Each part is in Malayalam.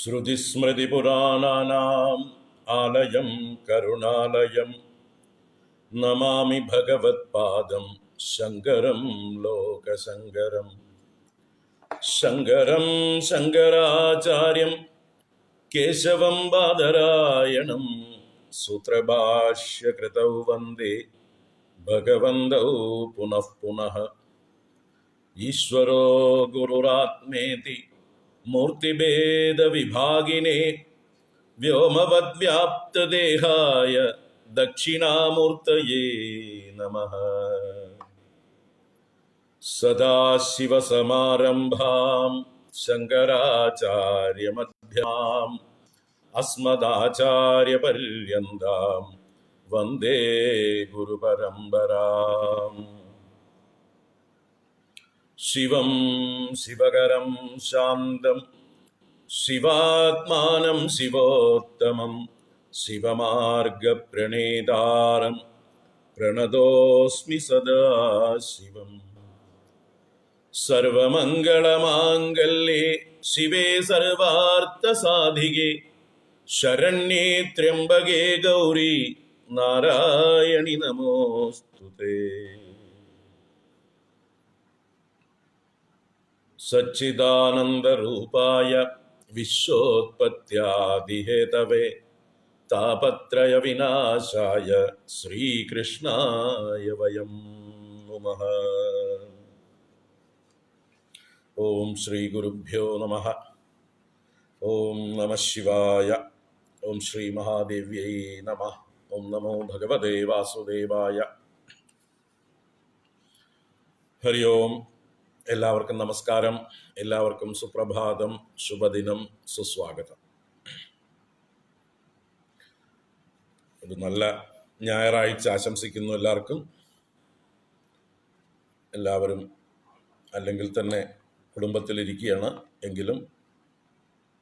ശ്രുതിസ്മൃതിപുരാണാനാം ആലയം കരുണാലയം നമാമി ഭഗവത്പാദം ശങ്കരം ലോകശങ്കരം. ശങ്കരം ശങ്കരാചാര്യം കേശവം ബാദരായണം സൂത്രഭാഷ്യകൃതൗ വന്ദേ ഭഗവന്തൗ പുനഃ പുനഃ. ഈശ്വരോ ഗുരുരാത്മേതി മൂർത്തിഭേദവിഭാഗിനേ വ്യോമവദ്വ്യാപ്തദേഹായ ദക്ഷിണാമൂർത്തയേ നമഃ. സദാശിവസമാരംഭാം ശങ്കരാചാര്യമധ്യമാം അസ്മദാചാര്യപര്യന്താം വന്ദേ ഗുരുപരമ്പരാം. ശിവം ശിവകരം ശാന്തം ശിവാത്മാനം ശിവോത്തമം ശിവമാർഗപ്രണേതാരം പ്രണതോസ്മി സദാശിവം. സർവമംഗളമാംഗല്യേ ശിവേ സർവാർത്ഥസാധികേ ശരണ്യേ ത്രയംബകേ ഗൗരി നാരായണി നമോസ്തുതേ. സച്ചിദാനന്ദരൂപായ വിശ്വോത്പത്യാദിഹേതവേ താപത്രയ വിനാശായ ശ്രീകൃഷ്ണായ വയം നമഃ. ഓം ശ്രീ ഗുരുഭ്യോ നമഃ. ഓം നമഃ ശിവായ. ഓം ശ്രീ മഹാദേവ്യൈ നമഃ. ഓം നമോ ഭഗവതേ വാസുദേവായ. ഹരി ഓം. എല്ലാവർക്കും നമസ്കാരം. എല്ലാവർക്കും സുപ്രഭാതം, ശുഭദിനം, സുസ്വാഗതം. ഒരു നല്ല ഞായറാഴ്ച ആശംസിക്കുന്നു എല്ലാവർക്കും. എല്ലാവരും അല്ലെങ്കിൽ തന്നെ കുടുംബത്തിലിരിക്കുകയാണ് എങ്കിലും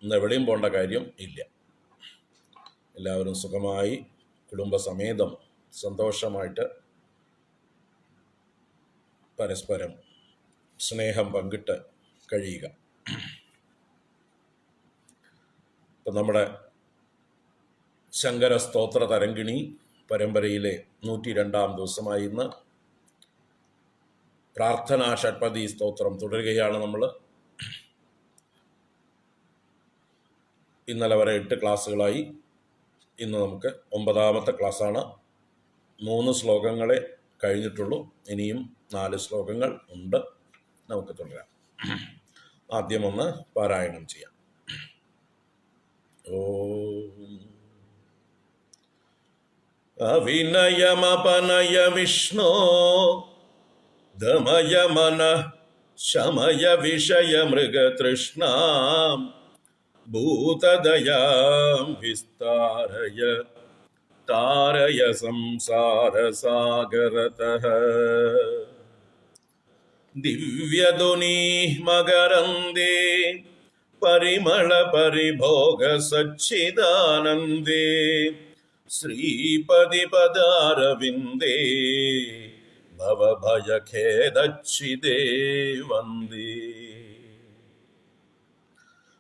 ഇന്ന് എവിടെയും പോകേണ്ട കാര്യം ഇല്ല. എല്ലാവരും സുഖമായി കുടുംബസമേതം സന്തോഷമായിട്ട് പരസ്പരം സ്നേഹം പങ്കിട്ട് കഴിയുക. ഇപ്പം നമ്മുടെ ശങ്കര സ്തോത്ര തരംഗിണി പരമ്പരയിലെ 102-ാം ദിവസമായി ഇന്ന് പ്രാർത്ഥനാ ഷഡ്പദി സ്തോത്രം തുടരുകയാണ്. നമ്മൾ ഇന്നലെ വരെ 8 ക്ലാസ്സുകളായി. ഇന്ന് നമുക്ക് 9ാമത്തെ ക്ലാസ്സാണ്. 3 ശ്ലോകങ്ങളെ കഴിഞ്ഞിട്ടുള്ളൂ. ഇനിയും 4 ശ്ലോകങ്ങൾ ഉണ്ട്. നമുക്ക് തുടരാം. ആദ്യം ഒന്ന് പാരായണം ചെയ്യാം. ഓം അവിനയമപനയ വിഷ്ണോ ദമയ മനഃ ശമയ വിഷയ മൃഗതൃഷ്ണാം ഭൂതദയാം വിസ്താരയ താരയ സംസാരസാഗരതഃ. ദിവ്യധുനീഃ മകരന്ദേ പരിമള പരിഭോഗ സച്ചിദാനന്ദേ ശ്രീപതി പദാരവിന്ദേ ഭവഭയഖേദച്ഛിദേ വന്ദേ.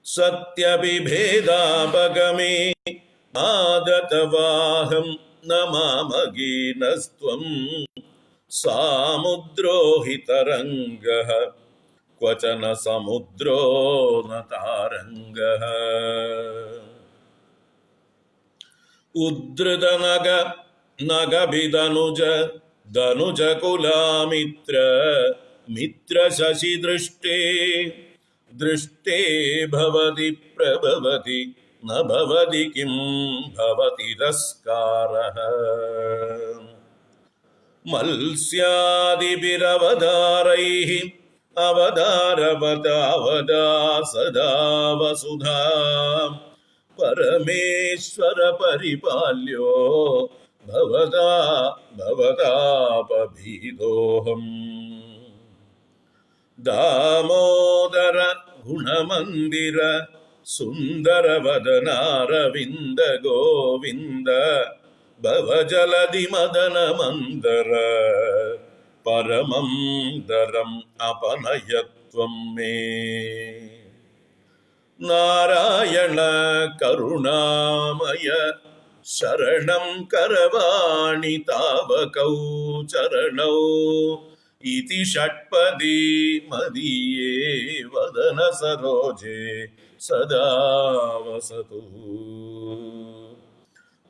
സത്യവിഭേദാപഗമേ ആദതവാഹം നമാമഗീനസ്ത്വം സാമുദ്രോ ഹി തരംഗഃ ക്വചന സമുദ്രോ ന താരംഗഃ. ഉദ്ധൃതനഗ നഗഭിദനുജ ധനുജ കുലാമിത്ര മിത്ര ശശി ദൃഷ്ടേ ദൃഷ്ടേ ഭവതി പ്രഭവതി ന ഭവതി കിം ഭവതി തിരസ്കാരഃ. മത്സ്യാദിഭിരവതാരൈഃ അവതാരവതാവതാ സദാ വസുധാ പരമേശ്വര പരിപാല്യോ ഭവതാ ഭവതാപഭീതോഹം. ദാമോദര ഗുണമന്ദിര സുന്ദര വദനാരവിന്ദ ഗോവിന്ദ ഭവജലധി മദന മന്ദര പരമം ദരം അപനയത്വം മേ. നാരായണ കരുണാമയ ശരണം കരവാണി താവകൗ ചരണൗ ഇതി ഷഡ്പദി മദീയേ വദന സരോജേ സദാ വസതു.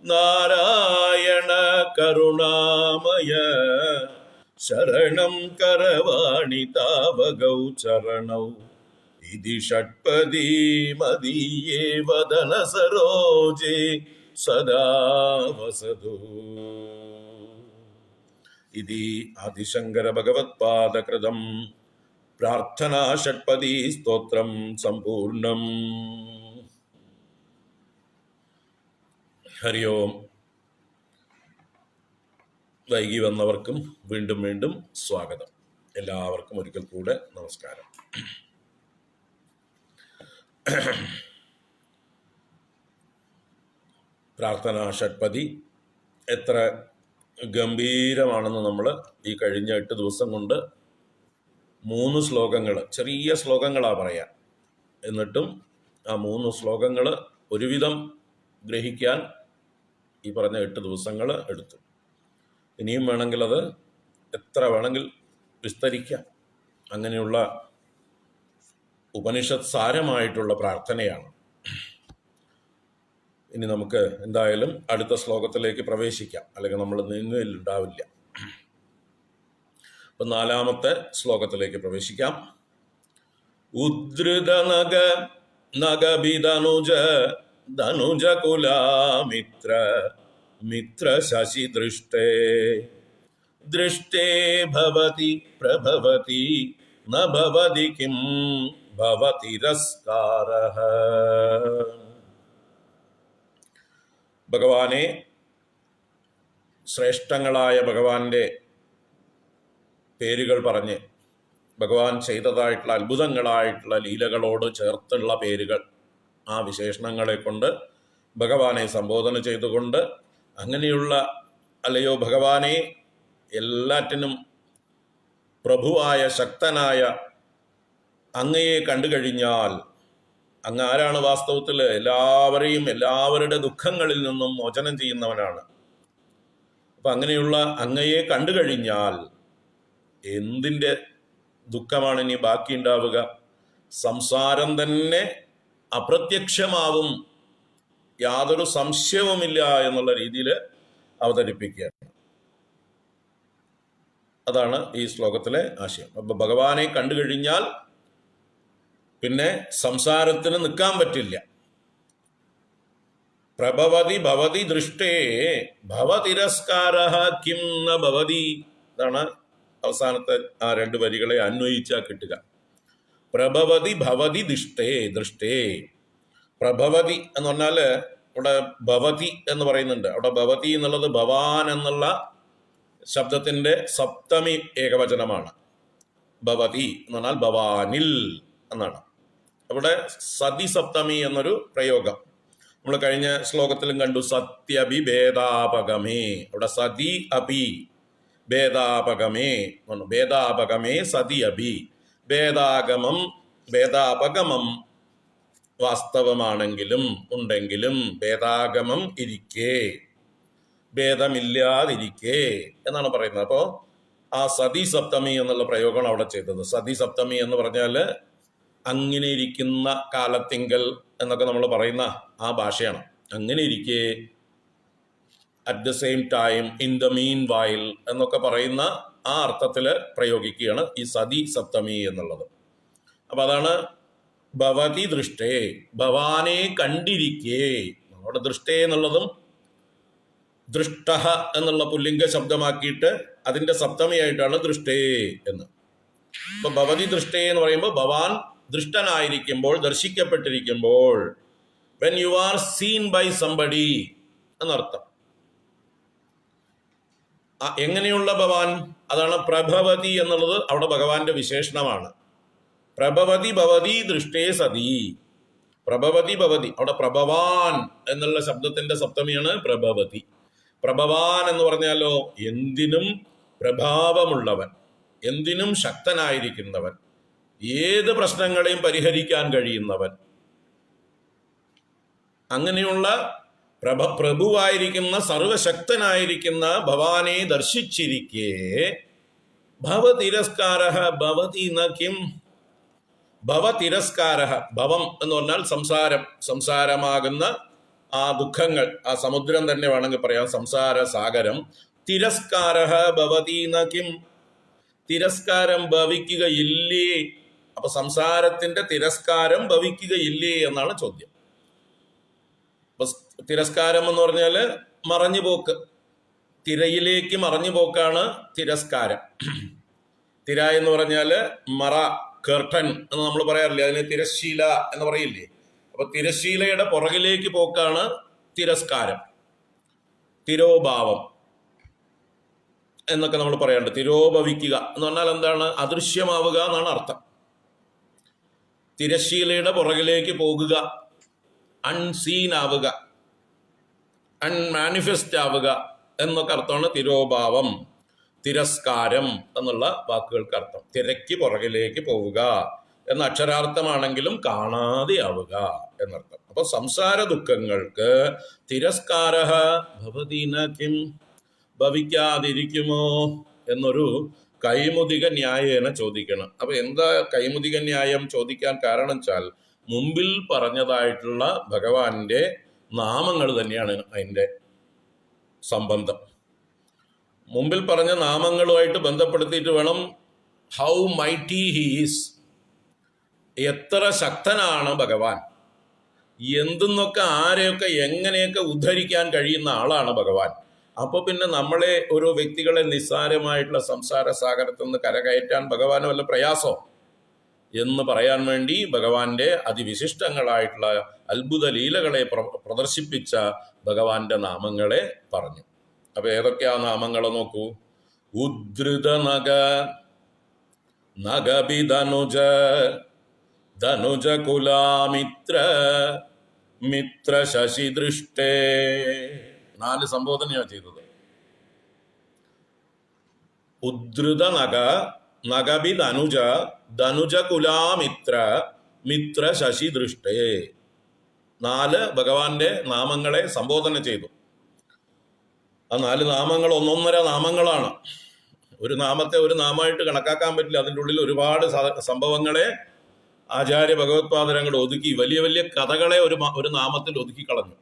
നാരായണ കരുണാമയ ശരണം കരവാണി താവകൗ ചരണൗ ഇതി ഷഡ്പദി മദീയേ വദന സരോജേ സദാ വസതു. ഇതി ആദിശങ്കര ഭഗവത്പാദകൃതം പ്രാർത്ഥനാ ഷഡ്പദി സ്തോത്രം സമ്പൂർണം. ഹരി ഓം. വൈകി വന്നവർക്കും വീണ്ടും വീണ്ടും സ്വാഗതം. എല്ലാവർക്കും ഒരിക്കൽ കൂടെ നമസ്കാരം. പ്രാർത്ഥനാ ഷഡ്പദി എത്ര ഗംഭീരമാണെന്ന് നമ്മൾ ഈ കഴിഞ്ഞ 8 ദിവസം കൊണ്ട് 3 ശ്ലോകങ്ങൾ, ചെറിയ ശ്ലോകങ്ങളാണ് പറയാൻ, എന്നിട്ടും ആ 3 ശ്ലോകങ്ങൾ ഒരുവിധം ഗ്രഹിക്കാൻ ഈ പറഞ്ഞ 8 ദിവസങ്ങൾ എടുത്തു. ഇനിയും വേണമെങ്കിൽ അത് എത്ര വേണമെങ്കിൽ വിസ്തരിക്കാം. അങ്ങനെയുള്ള ഉപനിഷത് സാരമായിട്ടുള്ള പ്രാർത്ഥനയാണ്. ഇനി നമുക്ക് എന്തായാലും അടുത്ത ശ്ലോകത്തിലേക്ക് പ്രവേശിക്കാം, അല്ലെങ്കിൽ നമ്മൾ നീങ്ങുകയിലുണ്ടാവില്ല. അപ്പം 4-ാമത്തെ ശ്ലോകത്തിലേക്ക് പ്രവേശിക്കാം. ഉദ്ധൃത നഗ നഗഭിധനുജ ധനുജ കുലാമിത്ര മിത്ര ശശി ദൃഷ്ടേ ദൃഷ്ടേ ഭവതി പ്രഭവതി ന ഭവതി കിം ഭവതിരസ്കാരഃ. ഭഗവാനെ, ശ്രേഷ്ഠങ്ങളായ ഭഗവാന്റെ പേരുകൾ പറഞ്ഞ് ഭഗവാൻ ചെയ്തതായിട്ടുള്ള അത്ഭുതങ്ങളായിട്ടുള്ള ലീലകളോട് ചേർത്തുള്ള പേരുകൾ, ആ വിശേഷണങ്ങളെ കൊണ്ട് ഭഗവാനെ സംബോധന ചെയ്തുകൊണ്ട്, അങ്ങനെയുള്ള അല്ലയോ ഭഗവാനെ, എല്ലാറ്റിനും പ്രഭുവായ ശക്തനായ അങ്ങയെ കണ്ടു കഴിഞ്ഞാൽ, അങ്ങ് ആരാണ്? വാസ്തവത്തിൽ എല്ലാവരെയും എല്ലാവരുടെ ദുഃഖങ്ങളിൽ നിന്നും മോചനം ചെയ്യുന്നവനാണ്. അപ്പം അങ്ങനെയുള്ള അങ്ങയെ കണ്ടു കഴിഞ്ഞാൽ എന്തിൻ്റെ ദുഃഖമാണ് ഇനി ബാക്കിയുണ്ടാവുക? സംസാരം തന്നെ അപ്രത്യക്ഷമാവും, യാതൊരു സംശയവുമില്ല എന്നുള്ള രീതിയിൽ അവതരിപ്പിക്കുകയാണ്. അതാണ് ഈ ശ്ലോകത്തിലെ ആശയം. അപ്പം ഭഗവാനെ കണ്ടു കഴിഞ്ഞാൽ പിന്നെ സംസാരത്തിന് നിൽക്കാൻ പറ്റില്ല. പ്രഭവതി ഭവതി ദൃഷ്ടേ ഭവതിരസ്കാരഃ കിം ന ഭവതി. ഇതാണ് അവസാനത്തെ ആ 2 വരികളെ അന്വയിച്ചാൽ കിട്ടുക. പ്രഭവതി ഭവതി ദൃഷ്ടേ. പ്രഭവതി എന്ന് പറഞ്ഞാൽ ഇവിടെ ഭവതി എന്ന് പറയുന്നുണ്ട്. അവിടെ ഭവതി എന്നുള്ളത് ഭവാൻ എന്നുള്ള ശബ്ദത്തിന്റെ സപ്തമി ഏകവചനമാണ്. ഭവതി എന്ന് പറഞ്ഞാൽ ഭവാനിൽ എന്നാണ്. അവിടെ സതി സപ്തമി എന്നൊരു പ്രയോഗം നമ്മൾ കഴിഞ്ഞ ശ്ലോകത്തിലും കണ്ടു. സത്യഭി ഭേദാപകമേ. അവിടെ സതി അഭി ഭേദാപകമേ, ഭേദാപകമേ സതി അഭി. ഭേദാപകമം വാസ്തവമാണെങ്കിലും ഉണ്ടെങ്കിലും ഭേദാഗമം ഇരിക്കേ, ഭേദമില്ലാതിരിക്കേ എന്നാണ് പറയുന്നത്. അപ്പോൾ ആ സതി സപ്തമി എന്നുള്ള പ്രയോഗമാണ് അവിടെ ചെയ്തത്. സതി സപ്തമി എന്ന് പറഞ്ഞാൽ അങ്ങനെ ഇരിക്കുന്ന കാലത്തിങ്കൽ എന്നൊക്കെ നമ്മൾ പറയുന്ന ആ ഭാഷയാണ്. അങ്ങനെ ഇരിക്കെ, at the same time, in the mean while എന്നൊക്കെ പറയുന്ന ആ അർത്ഥത്തിൽ പ്രയോഗിക്കുകയാണ് ഈ സതി സപ്തമി എന്നുള്ളത്. അപ്പം അതാണ് ഭവതി ദൃഷ്ടേ, ഭവാനെ കണ്ടിരിക്കേ. അവിടെ ദൃഷ്ടേ എന്നുള്ളതും ദൃഷ്ട എന്നുള്ള പുല്ലിംഗ ശബ്ദമാക്കിയിട്ട് അതിൻ്റെ സപ്തമിയായിട്ടാണ് ദൃഷ്ടേ എന്ന്. ഇപ്പൊ ഭവതി ദൃഷ്ടേ എന്ന് പറയുമ്പോൾ ഭവാൻ ദൃഷ്ടനായിരിക്കുമ്പോൾ, ദർശിക്കപ്പെട്ടിരിക്കുമ്പോൾ, when you are seen by somebody എന്നർത്ഥം. എങ്ങനെയുള്ള ഭവാൻ? അതാണ് പ്രഭവതി എന്നുള്ളത് അവിടെ ഭഗവാന്റെ വിശേഷണമാണ്. പ്രഭവതി ഭവതി ദൃഷ്ടേ സതി. പ്രഭവതി ഭവതി, അവിടെ പ്രഭവാൻ എന്നുള്ള ശബ്ദത്തിന്റെ സപ്തമിയാണ് പ്രഭവതി. പ്രഭവാൻ എന്ന് പറഞ്ഞാലോ എന്തിനും പ്രഭാവമുള്ളവൻ, എന്തിനും ശക്തനായിരിക്കുന്നവൻ, ഏത് പ്രശ്നങ്ങളെയും പരിഹരിക്കാൻ കഴിയുന്നവൻ, അങ്ങനെയുള്ള പ്രഭുവായിരിക്കുന്ന സർവശക്തനായിരിക്കുന്ന ഭവാനെ ദർശിച്ചിരിക്കെ ഭവതിരസ്കാര ഭവതി ന കിം. ഭവതിരസ്കാര, ഭവം എന്ന് പറഞ്ഞാൽ സംസാരം, സംസാരമാകുന്ന ആ ദുഃഖങ്ങൾ, ആ സമുദ്രം തന്നെ വേണമെങ്കിൽ പറയാം, സംസാര സാഗരം. തിരസ്കാര ഭവതി ന കിം, തിരസ്കാരം ഭവിക്കുകയില്ലേ. അപ്പൊ സംസാരത്തിന്റെ തിരസ്കാരം ഭവിക്കുകയില്ലേ എന്നാണ് ചോദ്യം. അപ്പൊ തിരസ്കാരം എന്ന് പറഞ്ഞാല് മറഞ്ഞുപോക്ക്, തിരയിലേക്ക് മറഞ്ഞുപോക്കാണ് തിരസ്കാരം. തിര എന്ന് പറഞ്ഞാല് മറ, കർട്ടൻ എന്ന് നമ്മൾ പറയാറില്ലേ, അതിന് തിരശ്ശീല എന്ന് പറയില്ലേ. അപ്പൊ തിരശ്ശീലയുടെ പുറകിലേക്ക് പോക്കാണ് തിരസ്കാരം. തിരോഭാവം എന്നൊക്കെ നമ്മൾ പറയാറുണ്ട്. തിരോഭവിക്കുക എന്ന് പറഞ്ഞാൽ എന്താണ്? അദൃശ്യമാവുക എന്നാണ് അർത്ഥം. തിരശ്ശീലയുടെ പുറകിലേക്ക് പോകുക, അൺസീൻ ആവുക, അൺമാനിഫെസ്റ്റ് ആവുക എന്നൊക്കെ അർത്ഥമാണ് തിരോഭാവം, തിരസ്കാരം എന്നുള്ള വാക്കുകൾക്ക് അർത്ഥം. തിരക്ക് പുറകിലേക്ക് പോവുക എന്ന അക്ഷരാർത്ഥമാണെങ്കിലും കാണാതെ ആവുക എന്നർത്ഥം. അപ്പൊ സംസാര ദുഃഖങ്ങൾക്ക് തിരസ്കാര ഭവതി ന കിം, ഭവിക്കാതിരിക്കുമോ എന്നൊരു കൈമുതിക ന്യായേന ചോദിക്കണം. അപ്പൊ എന്താ കൈമുതിക ന്യായം ചോദിക്കാൻ കാരണം വെച്ചാൽ, മുമ്പിൽ പറഞ്ഞതായിട്ടുള്ള ഭഗവാന്റെ നാമങ്ങൾ തന്നെയാണ് അതിൻ്റെ സംബന്ധം. മുമ്പിൽ പറഞ്ഞ നാമങ്ങളുമായിട്ട് ബന്ധപ്പെടുത്തിയിട്ട് വേണം ഹൗ മൈറ്റി ഹി ഈസ്, എത്ര ശക്തനാണ് ഭഗവാൻ, എന്തെന്നൊക്കെ ആരെയൊക്കെ എങ്ങനെയൊക്കെ ഉദ്ധരിക്കാൻ കഴിയുന്ന ആളാണ് ഭഗവാൻ. അപ്പൊ പിന്നെ നമ്മളെ ഓരോ വ്യക്തികളെ നിസ്സാരമായിട്ടുള്ള സംസാര സാഗരത്തിൽ നിന്ന് കരകയറ്റാൻ ഭഗവാന് വല്ല പ്രയാസോ എന്ന് പറയാൻ വേണ്ടി ഭഗവാന്റെ അതിവിശിഷ്ടങ്ങളായിട്ടുള്ള അത്ഭുത ലീലകളെ പ്രദർശിപ്പിച്ച ഭഗവാന്റെ നാമങ്ങളെ പറഞ്ഞു. അപ്പൊ ഏതൊക്കെയാ നാമങ്ങൾ നോക്കൂ. ഉദ്ധൃത നഗ, നഗബിധനുജ, ധനുജ കുലാമിത്ര, മിത്ര ശശിദൃഷ്ടേ. 4 സംബോധനയാണ് ചെയ്തത്. ഉദ്ധൃത നഗ, നഗബി ധനുജ, ധനുജ കുലാമിത്ര, മിത്ര ശശിദൃഷ്ടേ. 4 ഭഗവാന്റെ നാമങ്ങളെ സംബോധന ചെയ്തു. ആ 4 നാമങ്ങൾ ഒന്നൊന്നര നാമങ്ങളാണ്. ഒരു നാമത്തെ ഒരു നാമമായിട്ട് കണക്കാക്കാൻ പറ്റില്ല. അതിൻ്റെ ഉള്ളിൽ ഒരുപാട് സംഭവങ്ങളെ ആചാര്യ ഭഗവത്പാദരങ്ങൾ ഒതുക്കി, വലിയ വലിയ കഥകളെ ഒരു നാമത്തിൽ ഒതുക്കി കളഞ്ഞു.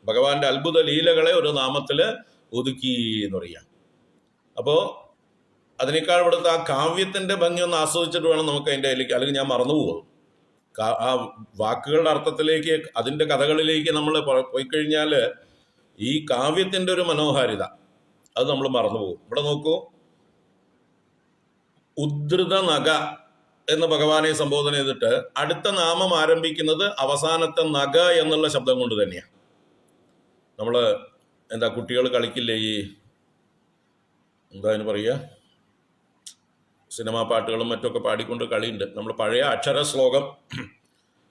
ഭഗവാന്റെ അത്ഭുത ലീലകളെ ഒരു നാമത്തിൽ ഒതുക്കി എന്ന് പറയാം. അപ്പോൾ അതിനേക്കാൾ ഇവിടുത്തെ ആ കാവ്യത്തിന്റെ ഭംഗി ഒന്ന് ആസ്വദിച്ചിട്ട് വേണം നമുക്ക് അതിൻ്റെ അതിലേക്ക്, അല്ലെങ്കിൽ ഞാൻ മറന്നുപോകും. ആ വാക്കുകളുടെ അർത്ഥത്തിലേക്ക്, അതിൻ്റെ കഥകളിലേക്ക് നമ്മൾ പോയി കഴിഞ്ഞാൽ ഈ കാവ്യത്തിന്റെ ഒരു മനോഹാരിത അത് നമ്മൾ മറന്നുപോകും. ഇവിടെ നോക്കൂ, ഉദ്ധൃത നഗ എന്ന് ഭഗവാനെ സംബോധന ചെയ്തിട്ട് അടുത്ത നാമം ആരംഭിക്കുന്നത് അവസാനത്തെ നഗ എന്നുള്ള ശബ്ദം കൊണ്ട് തന്നെയാണ്. നമ്മൾ എന്താ കുട്ടികൾ കളിക്കില്ലേ, ഈ എന്താ അതിന് പറയുക, സിനിമാ പാട്ടുകളും മറ്റൊക്കെ പാടിക്കൊണ്ട് കളിയുണ്ട്. നമ്മൾ പഴയ അക്ഷര ശ്ലോകം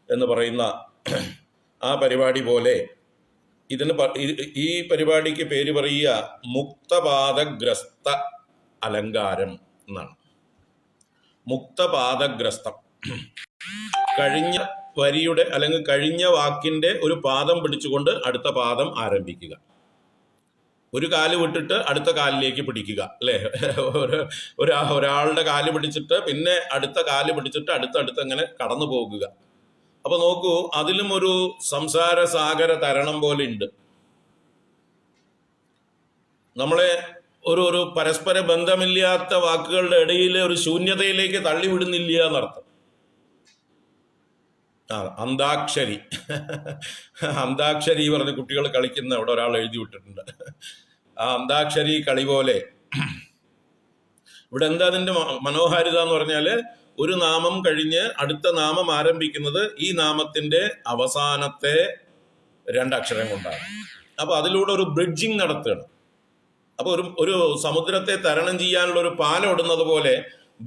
എന്ന് പറയുന്ന ആ പരിപാടി പോലെ ഇതിന് ഈ പരിപാടിക്ക് പേര് പറയുക മുക്തപാദഗ്രസ്ത അലങ്കാരം എന്നാണ്. മുക്തപാദഗ്രസ്തം, കഴിഞ്ഞ വരിയുടെ അല്ലെങ്കിൽ കഴിഞ്ഞ വാക്കിന്റെ ഒരു പാദം പിടിച്ചുകൊണ്ട് അടുത്ത പാദം ആരംഭിക്കുക. ഒരു കാല് വിട്ടിട്ട് അടുത്ത കാലിലേക്ക് പിടിക്കുക, അല്ലേ? ഒരാളുടെ കാല് പിടിച്ചിട്ട് പിന്നെ അടുത്ത കാല് പിടിച്ചിട്ട് അടുത്തടുത്ത് അങ്ങനെ കടന്നു പോകുക. അപ്പൊ നോക്കൂ, അതിലും ഒരു സംസാര സാഗര തരണം പോലെ ഉണ്ട്. നമ്മളെ ഒരു പരസ്പര ബന്ധമില്ലാത്ത വാക്കുകളുടെ ഇടയിൽ ഒരു ശൂന്യതയിലേക്ക് തള്ളിവിടുന്നില്ല എന്നർത്ഥം. അന്താക്ഷരി, അന്താക്ഷരി പറഞ്ഞ് കുട്ടികൾ കളിക്കുന്ന അവിടെ ഒരാൾ എഴുതി വിട്ടിട്ടുണ്ട്. ആ അന്താക്ഷരി കളി പോലെ ഇവിടെ എന്താ അതിന്റെ മനോഹാരിത എന്ന് പറഞ്ഞാല്, ഒരു നാമം കഴിഞ്ഞ് അടുത്ത നാമം ആരംഭിക്കുന്നത് ഈ നാമത്തിന്റെ അവസാനത്തെ 2 അക്ഷരം കൊണ്ടാണ്. അപ്പൊ അതിലൂടെ ഒരു ബ്രിഡ്ജിങ് നടത്തുകയാണ്. അപ്പൊ ഒരു സമുദ്രത്തെ തരണം ചെയ്യാനുള്ള ഒരു പാലം ഇടുന്നത് പോലെ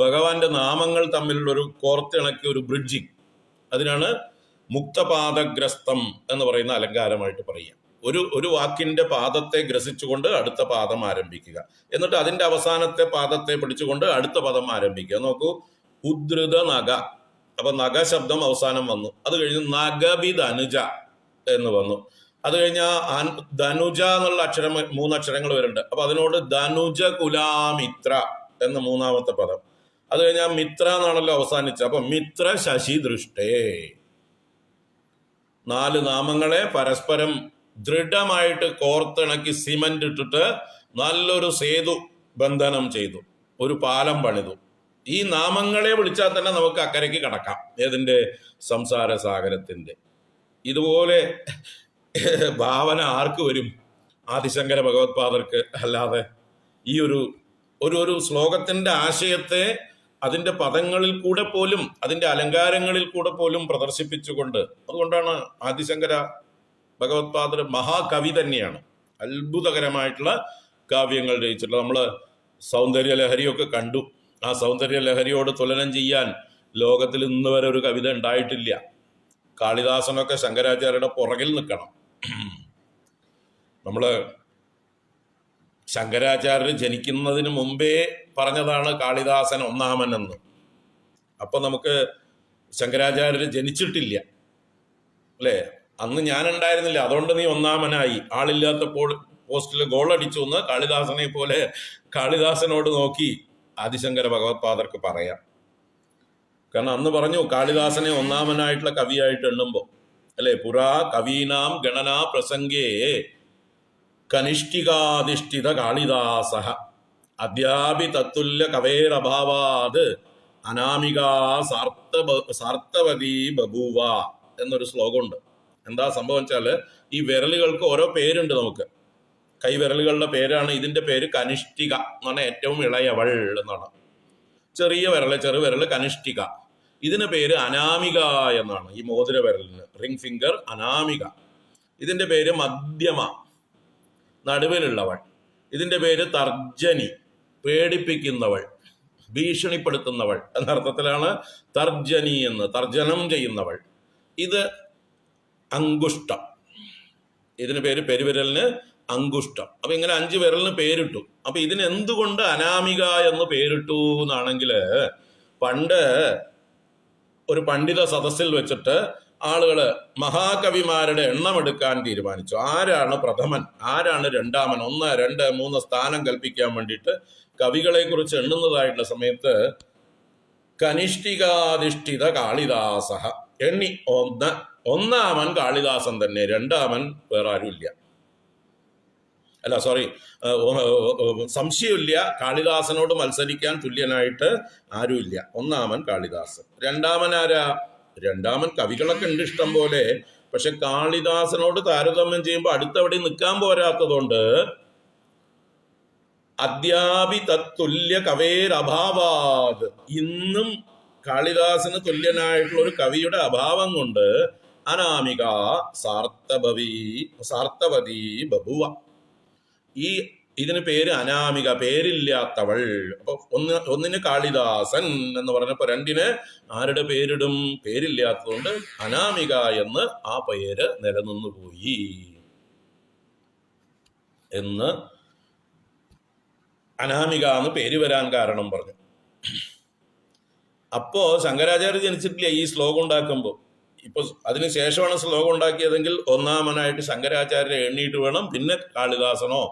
ഭഗവാന്റെ നാമങ്ങൾ തമ്മിലുള്ള ഒരു കോർത്തിണക്കിയ ഒരു ബ്രിഡ്ജിങ്, അതിനാണ് മുക്തപാദഗ്രസ്തം എന്ന് പറയുന്ന അലങ്കാരമായിട്ട് പറയുക. ഒരു വാക്കിന്റെ പാദത്തെ ഗ്രസിച്ചുകൊണ്ട് അടുത്ത പാദം ആരംഭിക്കുക, എന്നിട്ട് അതിന്റെ അവസാനത്തെ പാദത്തെ പിടിച്ചുകൊണ്ട് അടുത്ത പദം ആരംഭിക്കുക. നോക്കൂ, ഉദ്ധൃത നഗ, അപ്പൊ നഗ ശബ്ദം അവസാനം വന്നു. അത് കഴിഞ്ഞ് നഗബിധനുജ, എന്ന് വന്നു. അത് കഴിഞ്ഞാൽ ധനുജ എന്നുള്ള അക്ഷരം 3 അക്ഷരങ്ങൾ വരുന്നുണ്ട്. അപ്പൊ അതിനോട് ധനുജ കുലാമിത്ര എന്ന 3ാമത്തെ പദം. അത് കഴിഞ്ഞാൽ മിത്ര എന്നാണല്ലോ അവസാനിച്ചത്. അപ്പൊ മിത്ര ശശി ദൃഷ്ടേ. 4 നാമങ്ങളെ പരസ്പരം ദൃഢമായിട്ട് കോർത്തിണക്കി സിമന്റ് ഇട്ടിട്ട് നല്ലൊരു സേതു ബന്ധനം ചെയ്തു, ഒരു പാലം പണിതു. ഈ നാമങ്ങളെ വിളിച്ചാൽ തന്നെ നമുക്ക് അക്കരയ്ക്ക് കടക്കാം, ഏതിന്റെ? സംസാര സാഗരത്തിന്റെ. ഇതുപോലെ ഭാവന ആർക്ക് വരും? ആദിശങ്കര ഭഗവത്പാദർക്ക്. അല്ലാതെ ഈ ഒരു ശ്ലോകത്തിന്റെ ആശയത്തെ അതിന്റെ പദങ്ങളിൽ കൂടെ പോലും, അതിന്റെ അലങ്കാരങ്ങളിൽ കൂടെ പോലും പ്രദർശിപ്പിച്ചുകൊണ്ട്, അതുകൊണ്ടാണ് ആദിശങ്കര ഭഗവത്പാദർ മഹാകവി തന്നെയാണ്. അത്ഭുതകരമായിട്ടുള്ള കാവ്യങ്ങൾ രചിച്ചിട്ടുള്ളത്. നമ്മള് സൗന്ദര്യ ലഹരിയൊക്കെ കണ്ടു. ആ സൗന്ദര്യ ലഹരിയോട് തുലനം ചെയ്യാൻ ലോകത്തിൽ ഇന്ന് വരെ ഒരു കവിത ഉണ്ടായിട്ടില്ല. കാളിദാസനൊക്കെ ശങ്കരാചാര്യരുടെ പുറകിൽ നിൽക്കണം. നമ്മള് ശങ്കരാചാര്യർ ജനിക്കുന്നതിന് മുമ്പേ പറഞ്ഞതാണ് കാളിദാസൻ ഒന്നാമൻ എന്ന്. അപ്പൊ നമുക്ക് ശങ്കരാചാര്യർ ജനിച്ചിട്ടില്ല അല്ലേ? അന്ന് ഞാനുണ്ടായിരുന്നില്ല, അതുകൊണ്ട് നീ ഒന്നാമനായി. ആളില്ലാത്തപ്പോൾ പോസ്റ്റിൽ ഗോൾ അടിച്ചു എന്ന് കാളിദാസനെ പോലെ കാളിദാസനോട് നോക്കി ആദിശങ്കര ഭഗവത്പാദർക്ക് പറയാം. കാരണം അന്ന് പറഞ്ഞു കാളിദാസനെ ഒന്നാമനായിട്ടുള്ള കവിയായിട്ട് എണ്ണുമ്പോൾ അല്ലെ, പുരാ കവീനാം ഗണനാ പ്രസംഗേ കനിഷ്ഠികാധിഷ്ഠിത കാളിദാസ അദ്യാപി തത്തുല്യ കവേരഭാവാത് അനാമികാ സാർത്തവതി ബഭൂവ എന്നൊരു ശ്ലോകമുണ്ട്. എന്താ സംഭവം വെച്ചാല്, ഈ വിരലുകൾക്ക് ഓരോ പേരുണ്ട്. നമുക്ക് കൈവിരലുകളുടെ പേരാണ്. ഇതിന്റെ പേര് കനിഷ്ഠിക എന്നാണ്, ഏറ്റവും ഇളയവൾ എന്നാണ്. ചെറിയ വിരല്, ചെറുവിരല് കനിഷ്ഠിക. ഇതിന് പേര് അനാമിക എന്നാണ്. ഈ മോതിര വിരലിന് റിംഗ് ഫിംഗർ അനാമിക. ഇതിന്റെ പേര് മധ്യമ, നടുവിലുള്ളവൾ. ഇതിന്റെ പേര് തർജനി, പേടിപ്പിക്കുന്നവൾ, ഭീഷണിപ്പെടുത്തുന്നവൾ എന്നർത്ഥത്തിലാണ് തർജനി എന്ന്, തർജനം ചെയ്യുന്നവൾ. ഇത് അങ്കുഷ്ടം, ഇതിന് പേര് പെരുവിരലിന് അങ്കുഷ്ടം. അപ്പൊ ഇങ്ങനെ 5 വിരലിന് പേരിട്ടു. അപ്പൊ ഇതിന് എന്തുകൊണ്ട് അനാമിക എന്ന് പേരിട്ടു എന്നാണെങ്കിൽ, പണ്ട് ഒരു പണ്ഡിത സദസ്സിൽ വെച്ചിട്ട് ആളുകള് മഹാകവിമാരുടെ എണ്ണം എടുക്കാൻ തീരുമാനിച്ചു. ആരാണ് പ്രഥമൻ, ആരാണ് രണ്ടാമൻ, 1, 2, 3 സ്ഥാനം കൽപ്പിക്കാൻ വേണ്ടിയിട്ട് കവികളെ കുറിച്ച് എണ്ണുന്നതായിട്ടുള്ള സമയത്ത് കനിഷ്ഠികാധിഷ്ഠിത കാളിദാസ എണ്ണി. ഒന്നാമൻ കാളിദാസൻ തന്നെ, രണ്ടാമൻ വേറെ ആരുമില്ല. അല്ല സോറി, സംശയമില്ല, കാളിദാസനോട് മത്സരിക്കാൻ തുല്യനായിട്ട് ആരുമില്ല. ഒന്നാമൻ കാളിദാസൻ. രണ്ടാമൻ ആരാ? രണ്ടാമൻ കവികളൊക്കെ ഉണ്ട് ഇഷ്ടം പോലെ. പക്ഷെ കാളിദാസനോട് താരതമ്യം ചെയ്യുമ്പോൾ അടുത്തവിടെ നിൽക്കാൻ പോരാത്തതുകൊണ്ട് അദ്യാപി തത്തുല്യ കവേരഭാവാത്, ഇന്നും കാളിദാസന് തുല്യനായിട്ടുള്ള ഒരു കവിയുടെ അഭാവം കൊണ്ട് അനാമിക സാർത്തവതി ബഭുവ. ഇതിന് പേര് അനാമിക, പേരില്ലാത്തവൾ. അപ്പൊ ഒന്നിന് കാളിദാസൻ എന്ന് പറഞ്ഞപ്പോ 2ന് ആരുടെ പേരിടും? പേരില്ലാത്തതുകൊണ്ട് അനാമിക എന്ന് ആ പേര് നിലനിന്നു പോയി എന്ന്, അനാമിക എന്ന് പേര് വരാൻ കാരണം പറഞ്ഞു. അപ്പോ ശങ്കരാചാര്യ ജനിച്ചിട്ടില്ല ഈ ശ്ലോകം ഉണ്ടാക്കുമ്പോൾ. ഇപ്പൊ അതിനുശേഷമാണ് ശ്ലോകം ഉണ്ടാക്കിയതെങ്കിൽ ഒന്നാമനായിട്ട് ശങ്കരാചാര്യ എണ്ണീട്ട് വേണം പിന്നെ കാളിദാസനോ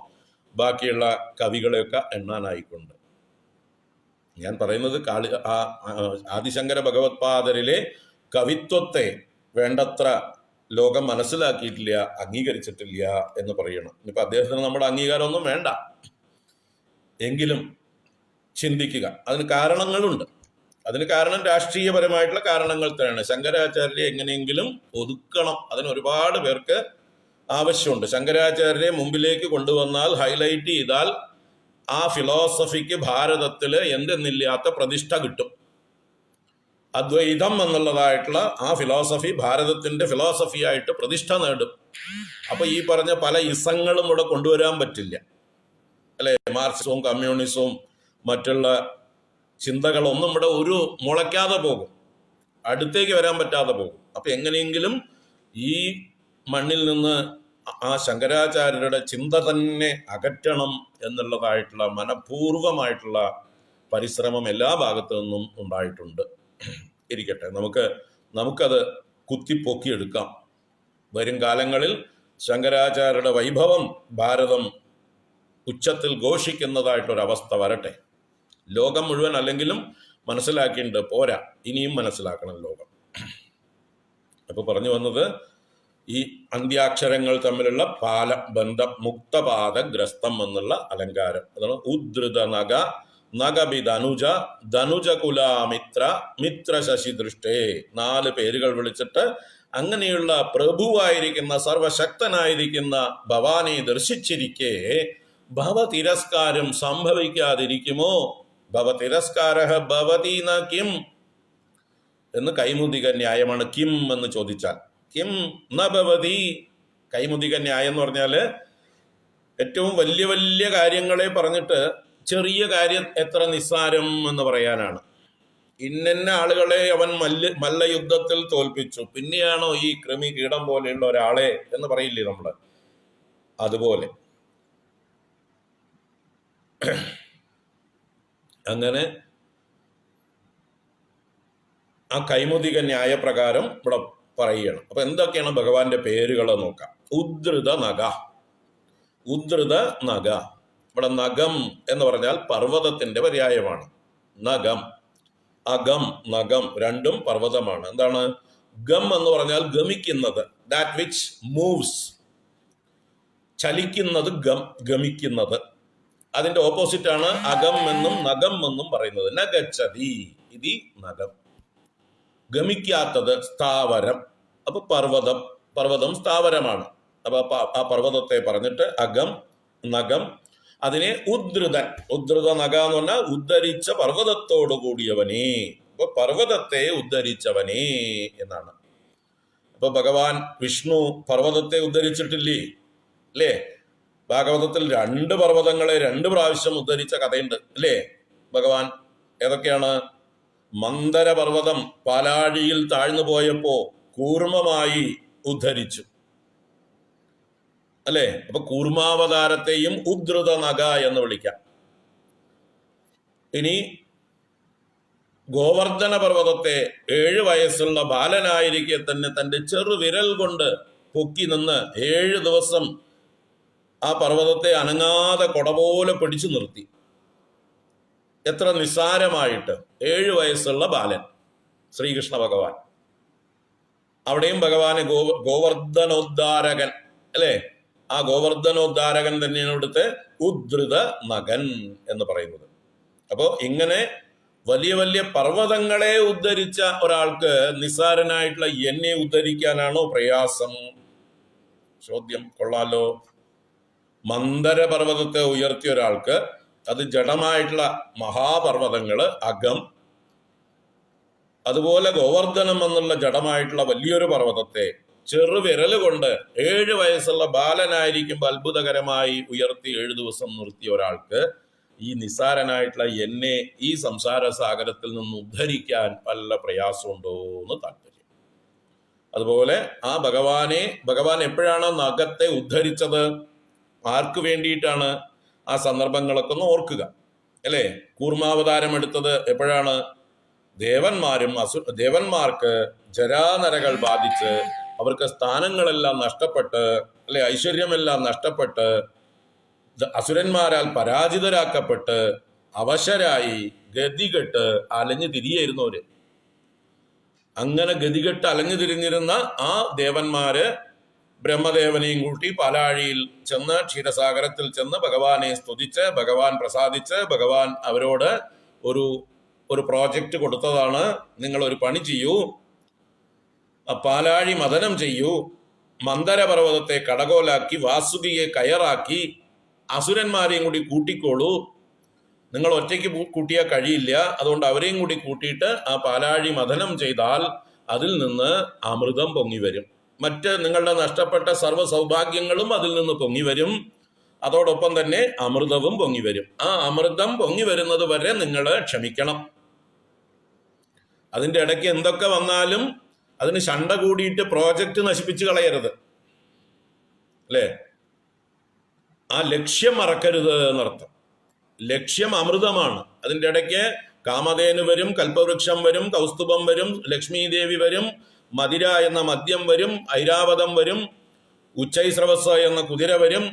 ബാക്കിയുള്ള കവികളെയൊക്കെ എണ്ണാനായിക്കൊണ്ട്. ഞാൻ പറയുന്നത് ആദിശങ്കര ഭഗവത്പാദരിലെ കവിത്വത്തെ വേണ്ടത്ര ലോകം മനസ്സിലാക്കിയിട്ടില്ല, അംഗീകരിച്ചിട്ടില്ല എന്ന് പറയണം. ഇനിയിപ്പോൾ അദ്ദേഹത്തിന് നമ്മുടെ അംഗീകാരമൊന്നും വേണ്ട, എങ്കിലും ചിന്തിക്കുക. അതിന് കാരണങ്ങളുണ്ട്. അതിന് കാരണം രാഷ്ട്രീയപരമായിട്ടുള്ള കാരണങ്ങൾ തന്നെയാണ്. ശങ്കരാചാര്യരെ എങ്ങനെയെങ്കിലും ഒതുക്കണം, അതിന് ഒരുപാട് പേർക്ക് ആവശ്യമുണ്ട്. ശങ്കരാചാര്യരെ മുമ്പിലേക്ക് കൊണ്ടുവന്നാൽ, ഹൈലൈറ്റ് ചെയ്താൽ ആ ഫിലോസഫിക്ക് ഭാരതത്തിൽ എന്തെന്നില്ലാത്ത പ്രതിഷ്ഠ കിട്ടും. അദ്വൈതം എന്നുള്ളതായിട്ടുള്ള ആ ഫിലോസഫി ഭാരതത്തിന്റെ ഫിലോസഫിയായിട്ട് പ്രതിഷ്ഠ നേടും. അപ്പൊ ഈ പറഞ്ഞ പല ഇസങ്ങളും ഇവിടെ കൊണ്ടുവരാൻ പറ്റില്ല അല്ലെ? മാർക്സിസവും കമ്മ്യൂണിസവും മറ്റുള്ള ചിന്തകളൊന്നും ഇവിടെ മുളയ്ക്കാതെ പോകും, അടുത്തേക്ക് വരാൻ പറ്റാതെ പോകും. അപ്പൊ എങ്ങനെയെങ്കിലും ഈ മണ്ണിൽ നിന്ന് ആ ശങ്കരാചാര്യരുടെ ചിന്ത തന്നെ അകറ്റണം എന്നുള്ളതായിട്ടുള്ള മനഃപൂർവമായിട്ടുള്ള പരിശ്രമം എല്ലാ ഭാഗത്തു നിന്നും ഉണ്ടായിട്ടുണ്ട്. ഇരിക്കട്ടെ, നമുക്കത് കുത്തിപ്പൊക്കിയെടുക്കാം. വരും കാലങ്ങളിൽ ശങ്കരാചാര്യരുടെ വൈഭവം ഭാരതം ഉച്ചത്തിൽ ഘോഷിക്കുന്നതായിട്ടൊരവസ്ഥ വരട്ടെ. ലോകം മുഴുവൻ അല്ലെങ്കിലും മനസ്സിലാക്കിയിട്ടുണ്ട്, പോരാ, ഇനിയും മനസ്സിലാക്കണം ലോകം. അപ്പോൾ പറഞ്ഞു വന്നത് ഈ അന്ത്യാക്ഷരങ്ങൾ തമ്മിലുള്ള ബന്ധം, മുക്തപാദഗ്രസ്തം എന്നുള്ള അലങ്കാരം. അതാണ് ഉദ്ധൃത നഗ നഗബി ധനുജ ധനുജകുലാമിത്ര മിത്ര ശശിദൃഷ്ടേ. 4 പേരുകൾ വിളിച്ചിട്ട് അങ്ങനെയുള്ള പ്രഭുവായിരിക്കുന്ന സർവശക്തനായിരിക്കുന്ന ഭവാനെ ദർശിച്ചിരിക്കെ ഭവതിരസ്കാരം സംഭവിക്കാതിരിക്കുമോ? ഭവതിരസ്കാരഃ ഭവതി ന കിം എന്ന് കൈമുദിക ന്യായമാണ്. കിം എന്ന് ചോദിച്ചാൽ കിം ന ഭവതി. കൈമുദിക ന്യായം എന്ന് പറഞ്ഞാൽ ഏറ്റവും വലിയ വലിയ കാര്യങ്ങളെ പറഞ്ഞിട്ട് ചെറിയ കാര്യം എത്ര നിസ്സാരം എന്ന് പറയാനാണ്. ഇന്ന ആളുകളെ അവൻ മല്ലയുദ്ധത്തിൽ തോൽപ്പിച്ചു, പിന്നെയാണോ ഈ കൃമി കീടം പോലെയുള്ള ഒരാളെ എന്ന് പറയില്ലേ നമ്മള്? അതുപോലെ അങ്ങനെ ആ കൈമുദിക ന്യായപ്രകാരം ഇവിടെ പറയുകയാണ്. അപ്പൊ എന്തൊക്കെയാണ് ഭഗവാന്റെ പേരുകൾ നോക്കാം. ഉദ്ധൃത നഗ. ഉദ്ധൃത നഗ. ഇവിടെ നഗം എന്ന് പറഞ്ഞാൽ പർവ്വതത്തിന്റെ പര്യായമാണ്. നഗം, അകം, നഗം രണ്ടും പർവ്വതമാണ്. എന്താണ് ഗം എന്ന് പറഞ്ഞാൽ ഗമിക്കുന്നത്, ദാറ്റ് വിച്ച് മൂവ്സ്. ചലിക്കുന്നത് ഗം, ഗമിക്കുന്നത്. അതിന്റെ ഓപ്പോസിറ്റ് ആണ് അകം എന്നും നഗം എന്നും പറയുന്നത്. നഗച്ഛതി ഇതി നഗം. ഗമിക്കാത്തത് സ്ഥാവരം. അപ്പൊ പർവ്വതം സ്ഥാവരമാണ്. അപ്പൊ ആ പർവ്വതത്തെ പറഞ്ഞിട്ട് അകം, നഗം. അതിനെ ഉദ്ധൃതൻ, ഉദ്ധൃത നഗ എന്ന് പറഞ്ഞാൽ ഉദ്ധരിച്ച പർവ്വതത്തോടു കൂടിയവനെ. അപ്പൊ പർവ്വതത്തെ ഉദ്ധരിച്ചവനെ എന്നാണ്. അപ്പൊ ഭഗവാൻ വിഷ്ണു പർവ്വതത്തെ ഉദ്ധരിച്ചിട്ടില്ലേ? അല്ലേ? ഭാഗവതത്തിൽ 2 പർവ്വതങ്ങളെ 2 പ്രാവശ്യം ഉദ്ധരിച്ച കഥയുണ്ട് അല്ലേ ഭഗവാൻ? ഏതൊക്കെയാണ്? മന്ദര പർവ്വതം പാലാഴിയിൽ താഴ്ന്നു പോയപ്പോ കൂർമ്മമായി ഉദ്ധരിച്ചു അല്ലേ? അപ്പൊ കൂർമാവതാരത്തെയും ഉദ്ധൃത നഗ എന്ന് വിളിക്കാം. ഇനി ഗോവർദ്ധന പർവ്വതത്തെ 7 വയസ്സുള്ള ബാലനായിരിക്കെ തന്നെ തന്റെ ചെറുവിരൽ കൊണ്ട് പൊക്കി നിന്ന് 7 ദിവസം ആ പർവ്വതത്തെ അനങ്ങാതെ കൊടപോലെ പിടിച്ചു നിർത്തി. എത്ര നിസ്സാരമായിട്ട്. 7 വയസ്സുള്ള ബാലൻ ശ്രീകൃഷ്ണ ഭഗവാൻ. അവിടെയും ഭഗവാന് ഗോവർദ്ധനോദ്ധാരകൻ അല്ലേ? ആ ഗോവർദ്ധനോദ്ധാരകൻ തന്നെയാണ് ഇവിടുത്തെ ഉദ്ധൃത നഗൻ എന്ന് പറയുന്നത്. അപ്പോ ഇങ്ങനെ വലിയ വലിയ പർവ്വതങ്ങളെ ഉദ്ധരിച്ച ഒരാൾക്ക് നിസ്സാരനായിട്ടുള്ള എന്നെ ഉദ്ധരിക്കാനാണോ പ്രയാസം? ചോദ്യം കൊള്ളാലോ. മന്ദര പർവ്വതത്തെ ഉയർത്തിയ ഒരാൾക്ക് അത് ജഡമായിട്ടുള്ള മഹാപർവ്വതങ്ങള് അകം, അതുപോലെ ഗോവർദ്ധനം എന്നുള്ള ജഡമായിട്ടുള്ള വലിയൊരു പർവ്വതത്തെ ചെറുവിരല് കൊണ്ട് 7 വയസ്സുള്ള ബാലനായിരിക്കുമ്പോൾ അത്ഭുതകരമായി ഉയർത്തി 7 ദിവസം നിർത്തിയ ഒരാൾക്ക് ഈ നിസ്സാരനായിട്ടുള്ള എന്നെ ഈ സംസാര സാഗരത്തിൽ നിന്ന് ഉദ്ധരിക്കാൻ വല്ല പ്രയാസമുണ്ടോ എന്ന് താല്പര്യം. അതുപോലെ ആ ഭഗവാൻ എപ്പോഴാണ് നഖത്തെ ഉദ്ധരിച്ചത്? ആർക്ക് വേണ്ടിയിട്ടാണ്? ആ സന്ദർഭങ്ങളൊക്കെ ഒന്ന് ഓർക്കുക അല്ലേ? കൂർമാവതാരം എടുത്തത് എപ്പോഴാണ്? ദേവന്മാർക്ക് ജരാനരകൾ ബാധിച്ച് അവർക്ക് സ്ഥാനങ്ങളെല്ലാം നഷ്ടപ്പെട്ട് അല്ലെ, ഐശ്വര്യമെല്ലാം നഷ്ടപ്പെട്ട് അസുരന്മാരാൽ പരാജിതരാക്കപ്പെട്ട് അവശരായി ഗതികെട്ട് അലഞ്ഞു തിരിയായിരുന്നവര്. അങ്ങനെ ഗതികെട്ട് അലഞ്ഞു തിരിഞ്ഞിരുന്ന ആ ദേവന്മാര് ബ്രഹ്മദേവനെയും കൂട്ടി പാലാഴിയിൽ ചെന്ന് ക്ഷീരസാഗരത്തിൽ ചെന്ന് ഭഗവാനെ സ്തുതിച്ച് ഭഗവാൻ പ്രസാദിച്ച് ഭഗവാൻ അവരോട് ഒരു പ്രോജക്റ്റ് കൊടുത്തതാണ്. നിങ്ങൾ ഒരു പണി ചെയ്യൂ, പാലാഴി മഥനം ചെയ്യൂ, മന്ദരപർവ്വതത്തെ കടകോലാക്കി വാസുകിയെ കയറാക്കി അസുരന്മാരെയും കൂടി കൂട്ടിക്കോളൂ. നിങ്ങൾ ഒറ്റയ്ക്ക് കൂട്ടിയാൽ കഴിയില്ല, അതുകൊണ്ട് അവരെയും കൂടി കൂട്ടിയിട്ട് ആ പാലാഴി മഥനം ചെയ്താൽ അതിൽ നിന്ന് അമൃതം പൊങ്ങി വരും. മറ്റ് നിങ്ങളുടെ നഷ്ടപ്പെട്ട സർവ്വ സൗഭാഗ്യങ്ങളും അതിൽ നിന്ന് പൊങ്ങി വരും. അതോടൊപ്പം തന്നെ അമൃതവും പൊങ്ങി വരും. ആ അമൃതം പൊങ്ങി വരുന്നത് വരെ നിങ്ങൾ ക്ഷമിക്കണം. അതിൻ്റെ ഇടയ്ക്ക് എന്തൊക്കെ വന്നാലും അതിന് ശണ്ട കൂടിയിട്ട് പ്രോജക്റ്റ് നശിപ്പിച്ച് കളയരുത് അല്ലേ? ആ ലക്ഷ്യം മറക്കരുത് എന്നർത്ഥം. ലക്ഷ്യം അമൃതമാണ്. അതിൻ്റെ ഇടയ്ക്ക് കാമധേനു വരും, കൽപ്പവൃക്ഷം വരും, കൗസ്തുഭം വരും, ലക്ഷ്മി ദേവി വരും, മദിര എന്ന മദ്യം വരും, ഐരാവതം വരും, ഉച്ചൈസ്രവസ് എന്ന കുതിര വരും,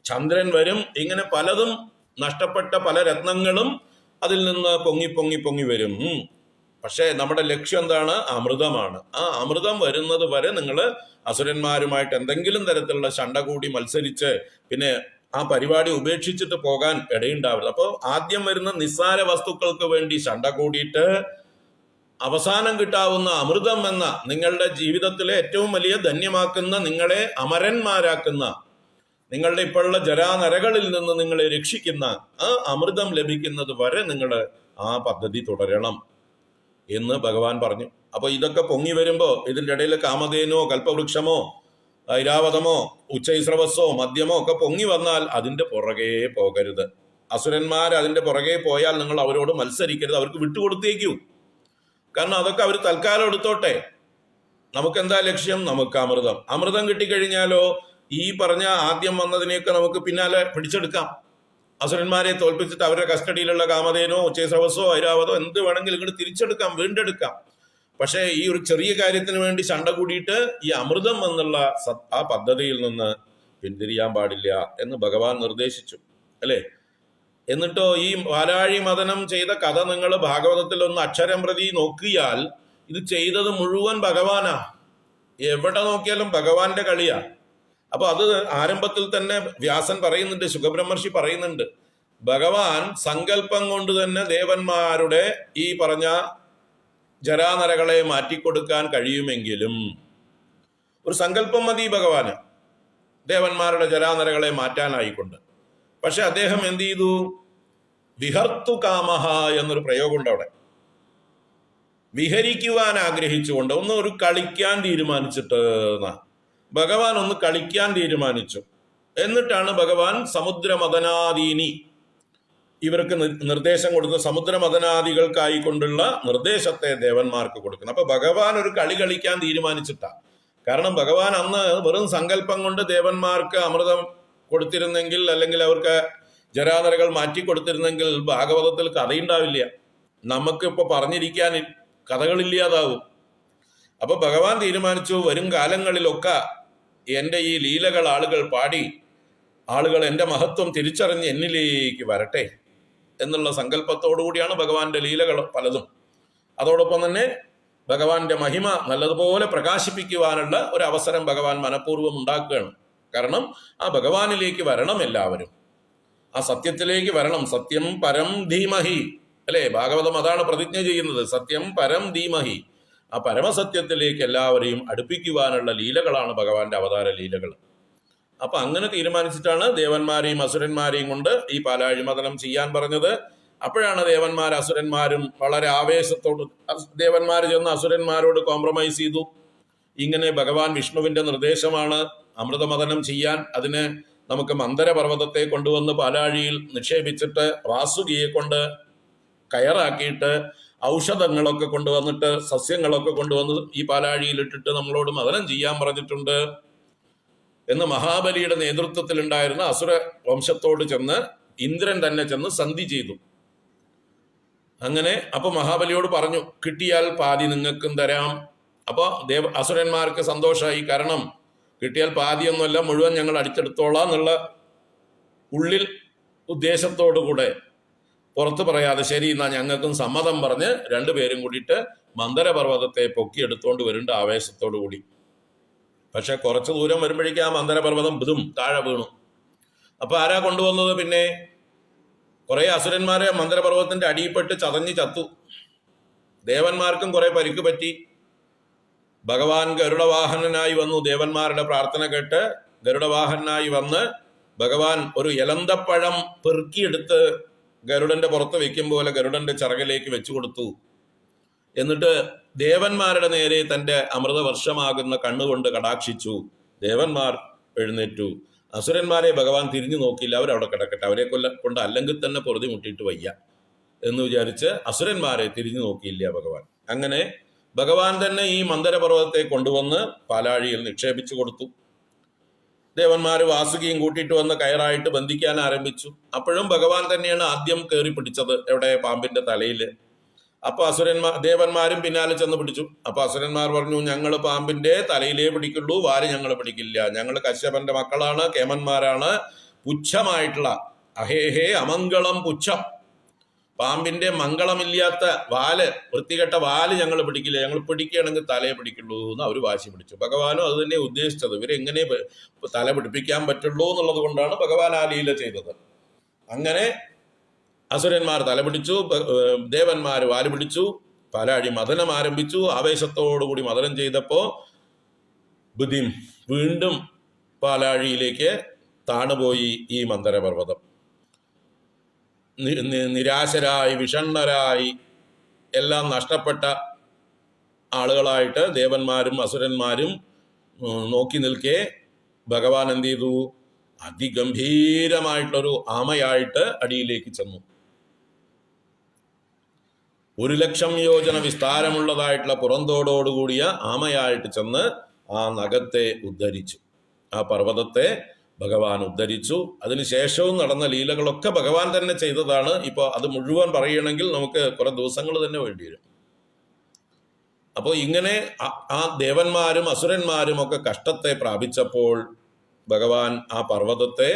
ചന്ദ്രൻ വരും. ഇങ്ങനെ പലതും നഷ്ടപ്പെട്ട പല രത്നങ്ങളും അതിൽ നിന്ന് പൊങ്ങി പൊങ്ങി പൊങ്ങി വരും. പക്ഷേ നമ്മുടെ ലക്ഷ്യം എന്താണ്? അമൃതമാണ്. ആ അമൃതം വരുന്നത് വരെ നിങ്ങൾ അസുരന്മാരുമായിട്ട് എന്തെങ്കിലും തരത്തിലുള്ള ശണ്ട കൂടി മത്സരിച്ച് പിന്നെ ആ പരിപാടി ഉപേക്ഷിച്ചിട്ട് പോകാൻ ഇടയുണ്ടാവരുത്. അപ്പോൾ ആദ്യം വരുന്ന നിസ്സാര വസ്തുക്കൾക്ക് വേണ്ടി ശണ്ട കൂടിയിട്ട് അവസാനം കിട്ടാവുന്ന അമൃതം എന്ന നിങ്ങളുടെ ജീവിതത്തിലെ ഏറ്റവും വലിയ ധന്യമാക്കുന്ന, നിങ്ങളെ അമരന്മാരാക്കുന്ന, നിങ്ങളുടെ ഇപ്പോഴുള്ള ജരാനരകളിൽ നിന്ന് നിങ്ങളെ രക്ഷിക്കുന്ന ആ അമൃതം ലഭിക്കുന്നത് വരെ നിങ്ങൾ ആ പദ്ധതി തുടരണം എന്ന് ഭഗവാൻ പറഞ്ഞു. അപ്പൊ ഇതൊക്കെ പൊങ്ങി വരുമ്പോ ഇതിൻ്റെ ഇടയിൽ കാമധേനോ കൽപ്പവൃക്ഷമോ ഐരാവതമോ ഉച്ചൈസ്രവസ്സോ മദ്യമോ ഒക്കെ പൊങ്ങി വന്നാൽ അതിന്റെ പുറകെ പോകരുത്. അസുരന്മാർ അതിന്റെ പുറകെ പോയാൽ നിങ്ങൾ അവരോട് മത്സരിക്കരുത്, അവർക്ക് വിട്ടുകൊടുത്തേക്കൂ. കാരണം അതൊക്കെ അവർ തൽക്കാലം എടുത്തോട്ടെ. നമുക്കെന്താ ലക്ഷ്യം? നമുക്ക് അമൃതം. അമൃതം കിട്ടിക്കഴിഞ്ഞാലോ ഈ പറഞ്ഞ ആദ്യം വന്നതിനെയൊക്കെ നമുക്ക് പിന്നാലെ പിടിച്ചെടുക്കാം. അസുരന്മാരെ തോൽപ്പിച്ചിട്ട് അവരുടെ കസ്റ്റഡിയിലുള്ള കാമധേനോ ഉച്ചൈസ്രവസ്സോ ഐരാവതോ എന്ത് വേണമെങ്കിലും ഇങ്ങോട്ട് തിരിച്ചെടുക്കാം, വീണ്ടെടുക്കാം. പക്ഷേ ഈ ഒരു ചെറിയ കാര്യത്തിന് വേണ്ടി ശണ്ട കൂടിയിട്ട് ഈ അമൃതം എന്നുള്ള ആ പദ്ധതിയിൽ നിന്ന് പിന്തിരിയാൻ പാടില്ല എന്ന് ഭഗവാൻ നിർദ്ദേശിച്ചു, അല്ലേ? എന്നിട്ടോ ഈ പാലാഴി മദനം ചെയ്ത കഥ നിങ്ങൾ ഭാഗവതത്തിൽ ഒന്ന് അക്ഷരം പ്രതി നോക്കിയാൽ ഇത് ചെയ്തത് മുഴുവൻ ഭഗവാനാ. എവിടെ നോക്കിയാലും ഭഗവാന്റെ കളിയാ. അപ്പൊ അത് ആരംഭത്തിൽ തന്നെ വ്യാസൻ പറയുന്നുണ്ട്, ശുഖബ്രഹ്മർഷി പറയുന്നുണ്ട്, ഭഗവാൻ സങ്കല്പം കൊണ്ട് തന്നെ ദേവന്മാരുടെ ഈ പറഞ്ഞ ജരാനരകളെ മാറ്റിക്കൊടുക്കാൻ കഴിയുമെങ്കിലും ഒരു സങ്കല്പം മതി ഭഗവാന് ദേവന്മാരുടെ ജരാനരകളെ മാറ്റാനായിക്കൊണ്ട്. പക്ഷെ അദ്ദേഹം എന്ത് ചെയ്തു? വിഹർത്തു കാമഹ എന്നൊരു പ്രയോഗമുണ്ട് അവിടെ. വിഹരിക്കുവാൻ ആഗ്രഹിച്ചുകൊണ്ട് ഒരു കളിക്കാൻ തീരുമാനിച്ചിട്ട് ഭഗവാൻ ഒന്ന് കളിക്കാൻ തീരുമാനിച്ചു. എന്നിട്ടാണ് ഭഗവാൻ സമുദ്രമദനാദീനി ഇവർക്ക് നിർദ്ദേശം കൊടുക്കുന്ന സമുദ്രമദനാദികൾക്കായിക്കൊണ്ടുള്ള നിർദ്ദേശത്തെ ദേവന്മാർക്ക് കൊടുക്കുന്നത്. അപ്പൊ ഭഗവാൻ ഒരു കളി കളിക്കാൻ തീരുമാനിച്ചിട്ടാ. കാരണം ഭഗവാൻ അന്ന് വെറും സങ്കല്പം കൊണ്ട് ദേവന്മാർക്ക് അമൃതം കൊടുത്തിരുന്നെങ്കിൽ, അല്ലെങ്കിൽ അവർക്ക് ജരാനരകൾ മാറ്റി കൊടുത്തിരുന്നെങ്കിൽ ഭാഗവതത്തിൽ കഥയുണ്ടാവില്ല. നമുക്ക് ഇപ്പൊ പറഞ്ഞിരിക്കാൻ കഥകളില്ലാതാവും. അപ്പൊ ഭഗവാൻ തീരുമാനിച്ചു, വരും കാലങ്ങളിലൊക്കെ എൻ്റെ ഈ ലീലകൾ ആളുകൾ പാടി ആളുകൾ എൻ്റെ മഹത്വം തിരിച്ചറിഞ്ഞ് എന്നിലേക്ക് വരട്ടെ എന്നുള്ള സങ്കല്പത്തോടു കൂടിയാണ് ഭഗവാന്റെ ലീലകൾ പലതും. അതോടൊപ്പം തന്നെ ഭഗവാന്റെ മഹിമ നല്ലതുപോലെ പ്രകാശിപ്പിക്കുവാനുള്ള ഒരു അവസരം ഭഗവാൻ മനഃപൂർവ്വം ഉണ്ടാക്കുകയാണ്. കാരണം ആ ഭഗവാനിലേക്ക് വരണം, എല്ലാവരും ആ സത്യത്തിലേക്ക് വരണം. സത്യം പരം ധീമഹി, അല്ലെ? ഭാഗവതം അതാണ് പ്രതിജ്ഞ ചെയ്യുന്നത്, സത്യം പരം ധീമഹി. ആ പരമസത്യത്തിലേക്ക് എല്ലാവരെയും അടുപ്പിക്കുവാനുള്ള ലീലകളാണ് ഭഗവാന്റെ അവതാര ലീലകൾ. അപ്പൊ അങ്ങനെ തീരുമാനിച്ചിട്ടാണ് ദേവന്മാരെയും അസുരന്മാരെയും കൊണ്ട് ഈ പാലാഴി മദനം ചെയ്യാൻ പറഞ്ഞത്. അപ്പോഴാണ് ദേവന്മാരും അസുരന്മാരും വളരെ ആവേശത്തോട് ദേവന്മാർ ചെന്ന് അസുരന്മാരോട് കോംപ്രമൈസ് ചെയ്തു. ഇങ്ങനെ ഭഗവാൻ വിഷ്ണുവിന്റെ നിർദ്ദേശമാണ് അമൃതമദനം ചെയ്യാൻ. അതിന് നമുക്ക് മന്ദരപർവ്വതത്തെ കൊണ്ടുവന്ന് പാലാഴിയിൽ നിക്ഷേപിച്ചിട്ട് വാസുകിയെ കൊണ്ട് കയറാക്കിയിട്ട് ഔഷധങ്ങളൊക്കെ കൊണ്ടുവന്നിട്ട് സസ്യങ്ങളൊക്കെ കൊണ്ടുവന്ന് ഈ പാലാഴിയിൽ ഇട്ടിട്ട് നമ്മളോട് മദനം ചെയ്യാൻ പറഞ്ഞിട്ടുണ്ട് എന്ന് മഹാബലിയുടെ നേതൃത്വത്തിലുണ്ടായിരുന്ന അസുര വംശത്തോട് ചെന്ന് ഇന്ദ്രൻ തന്നെ ചെന്ന് സന്ധി ചെയ്തു. അങ്ങനെ അപ്പൊ മഹാബലിയോട് പറഞ്ഞു, കിട്ടിയാൽ പാതി നിങ്ങൾക്കും തരാം. അപ്പൊ അസുരന്മാർക്ക് സന്തോഷമായി. കാരണം കിട്ടിയാൽ പാതിയൊന്നുമല്ല, മുഴുവൻ ഞങ്ങൾ അടിച്ചെടുത്തോളാം എന്നുള്ള ഉള്ളിൽ ഉദ്ദേശത്തോടു കൂടെ പുറത്ത് പറയാതെ ശരി എന്നാ ഞങ്ങൾക്കും സമ്മതം പറഞ്ഞ് രണ്ടുപേരും കൂടിയിട്ട് മന്ദരപർവ്വതത്തെ പൊക്കിയെടുത്തോണ്ട് വരുന്നുണ്ട് ആവേശത്തോടു കൂടി. പക്ഷെ കുറച്ച് ദൂരം വരുമ്പോഴേക്കും ആ മന്ദരപർവ്വതം ബുധും താഴെ വീണു. അപ്പൊ ആരാ കൊണ്ടുവന്നത്? പിന്നെ കുറെ അസുരന്മാരെ മന്ദരപർവ്വതത്തിന്റെ അടിയിൽപ്പെട്ട് ചതഞ്ഞ് ചത്തു. ദേവന്മാർക്കും കുറെ പരിക്ക് പറ്റി. ഭഗവാൻ ഗരുഡവാഹനനായി വന്നു. ദേവന്മാരുടെ പ്രാർത്ഥന കേട്ട് ഗരുഡവാഹനായി വന്ന് ഭഗവാൻ ഒരു എലന്തപ്പഴം പെറുക്കിയെടുത്ത് ഗരുഡന്റെ പുറത്ത് വെക്കും പോലെ ഗരുഡന്റെ ചിറകിലേക്ക് വെച്ചു കൊടുത്തു. എന്നിട്ട് ദേവന്മാരുടെ നേരെ തന്റെ അമൃതവർഷമാകുന്ന കണ്ണുകൊണ്ട് കടാക്ഷിച്ചു. ദേവന്മാർ എഴുന്നേറ്റു. അസുരന്മാരെ ഭഗവാൻ തിരിഞ്ഞു നോക്കിയില്ല, അവരവിടെ കിടക്കട്ടെ, അവരെ കൊണ്ട് അല്ലെങ്കിൽ തന്നെ പൊറുതി മുട്ടിയിട്ട് വയ്യ എന്ന് വിചാരിച്ച് അസുരന്മാരെ തിരിഞ്ഞു നോക്കിയില്ല ഭഗവാൻ. അങ്ങനെ ഭഗവാൻ തന്നെ ഈ മന്ദരപർവ്വതത്തെ കൊണ്ടുവന്ന് പാലാഴിയിൽ നിക്ഷേപിച്ചു കൊടുത്തു. ദേവന്മാർ വാസുകിയും കൂട്ടിയിട്ട് വന്ന് കയറായിട്ട് ബന്ധിക്കാൻ ആരംഭിച്ചു. അപ്പോഴും ഭഗവാൻ തന്നെയാണ് ആദ്യം കയറി പിടിച്ചത്. എവിടെ? പാമ്പിന്റെ തലയിൽ. അപ്പൊ ദേവന്മാരും പിന്നാലെ ചെന്ന് പിടിച്ചു. അപ്പൊ അസുരന്മാർ പറഞ്ഞു, ഞങ്ങൾ പാമ്പിന്റെ തലയിലേ പിടിക്കുള്ളൂ, വാല് ഞങ്ങൾ പിടിക്കില്ല, ഞങ്ങൾ കശ്യപന്റെ മക്കളാണ്, കേമന്മാരാണ്, പുച്ഛമായിട്ടുള്ള അഹേഹേ അമംഗളം പുച്ഛം, പാമ്പിന്റെ മംഗളമില്ലാത്ത വാല്, വൃത്തികെട്ട വാല് ഞങ്ങൾ പിടിക്കില്ല, ഞങ്ങൾ പിടിക്കുകയാണെങ്കിൽ തലയെ പിടിക്കുള്ളൂ എന്ന് അവർ വാശി പിടിച്ചു. ഭഗവാനും അത് തന്നെ ഉദ്ദേശിച്ചത്, ഇവരെങ്ങനെ തല പിടിപ്പിക്കാൻ പറ്റുള്ളൂ എന്നുള്ളത് കൊണ്ടാണ് ഭഗവാൻ ആ ലീല ചെയ്തത്. അങ്ങനെ അസുരന്മാർ തല പിടിച്ചു, ദേവന്മാർ വാല് പിടിച്ചു, പാലാഴി മഥനം ആരംഭിച്ചു. ആവേശത്തോടുകൂടി മഥനം ചെയ്തപ്പോ ബുദ്ധിം വീണ്ടും പാലാഴിയിലേക്ക് താണുപോയി ഈ മന്ദരപർവ്വതം. നിരാശരായി വിഷണ്ണരായി എല്ലാം നഷ്ടപ്പെട്ട ആളുകളായിട്ട് ദേവന്മാരും അസുരന്മാരും നോക്കി നിൽക്കെ ഭഗവാൻ എന്ത് ചെയ്തു? അതിഗംഭീരമായിട്ടുള്ളൊരു ആമയായിട്ട് അടിയിലേക്ക് ചെന്നു. 1,00,000 യോജന വിസ്താരമുള്ളതായിട്ടുള്ള പുറന്തോടോടുകൂടിയ ആമയായിട്ട് ചെന്ന് ആ നഖത്തെ ഉദ്ധരിച്ചു, ആ പർവ്വതത്തെ ഭഗവാൻ ഉദ്ധരിച്ചു. അതിനുശേഷവും നടന്ന ലീലകളൊക്കെ ഭഗവാൻ തന്നെ ചെയ്തതാണ്. ഇപ്പോൾ അത് മുഴുവൻ പറയണമെങ്കിൽ നമുക്ക് കുറെ ദിവസങ്ങൾ തന്നെ വേണ്ടി വരും. അപ്പോൾ ഇങ്ങനെ ആ ദേവന്മാരും അസുരന്മാരും ഒക്കെ കഷ്ടത്തെ പ്രാപിച്ചപ്പോൾ ഭഗവാൻ ആ പർവ്വതത്തെ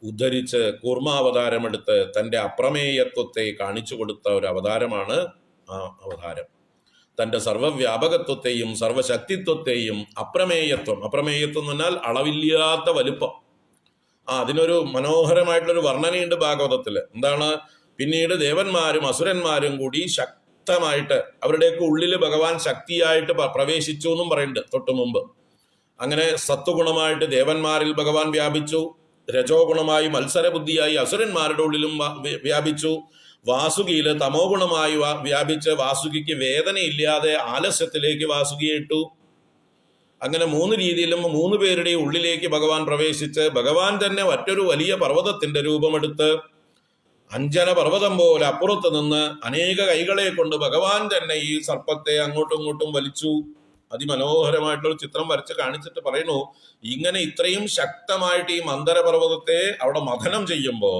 ഉദ്ധരിച്ച് കൂർമാവതാരമെടുത്ത് തൻ്റെ അപ്രമേയത്വത്തെ കാണിച്ചു കൊടുത്ത ഒരു അവതാരമാണ് ആ അവതാരം. തൻ്റെ സർവവ്യാപകത്വത്തെയും സർവശക്തിത്വത്തെയും അപ്രമേയത്വം എന്ന് പറഞ്ഞാൽ അളവില്ലാത്ത വലുപ്പം. അതിനൊരു മനോഹരമായിട്ടുള്ളൊരു വർണ്ണനയുണ്ട് ഭാഗവതത്തിൽ. എന്താണ്? പിന്നീട് ദേവന്മാരും അസുരന്മാരും കൂടി ശക്തമായിട്ട് അവരുടെയൊക്കെ ഉള്ളിൽ ഭഗവാൻ ശക്തിയായിട്ട് പ്രവേശിച്ചു എന്നും പറയുന്നുണ്ട് തൊട്ടു മുമ്പ്. അങ്ങനെ സത്വഗുണമായിട്ട് ദേവന്മാരിൽ ഭഗവാൻ വ്യാപിച്ചു, രജോ ഗുണമായി മത്സരബുദ്ധിയായി അസുരന്മാരുടെ ഉള്ളിലും വ്യാപിച്ചു, വാസുകിയില് തമോ ഗുണമായി വ്യാപിച്ച് വാസുകിക്ക് വേദനയില്ലാതെ ആലസ്യത്തിലേക്ക് വാസുകിയെ ഇട്ടു. അങ്ങനെ 3 രീതിയിലും 3 പേരുടെ ഉള്ളിലേക്ക് ഭഗവാൻ പ്രവേശിച്ച് ഭഗവാൻ തന്നെ മറ്റൊരു വലിയ പർവ്വതത്തിന്റെ രൂപമെടുത്ത് അഞ്ജന പർവ്വതം പോലെ അപ്പുറത്ത് നിന്ന് അനേക കൈകളെ കൊണ്ട് ഭഗവാൻ തന്നെ ഈ സർപ്പത്തെ അങ്ങോട്ടും ഇങ്ങോട്ടും വലിച്ചു. അതിമനോഹരമായിട്ടുള്ള ചിത്രം വരച്ച് കാണിച്ചിട്ട് പറയുന്നു, ഇങ്ങനെ ഇത്രയും ശക്തമായിട്ട് ഈ മന്ദരപർവ്വതത്തെ അവിടെ മഥനം ചെയ്യുമ്പോ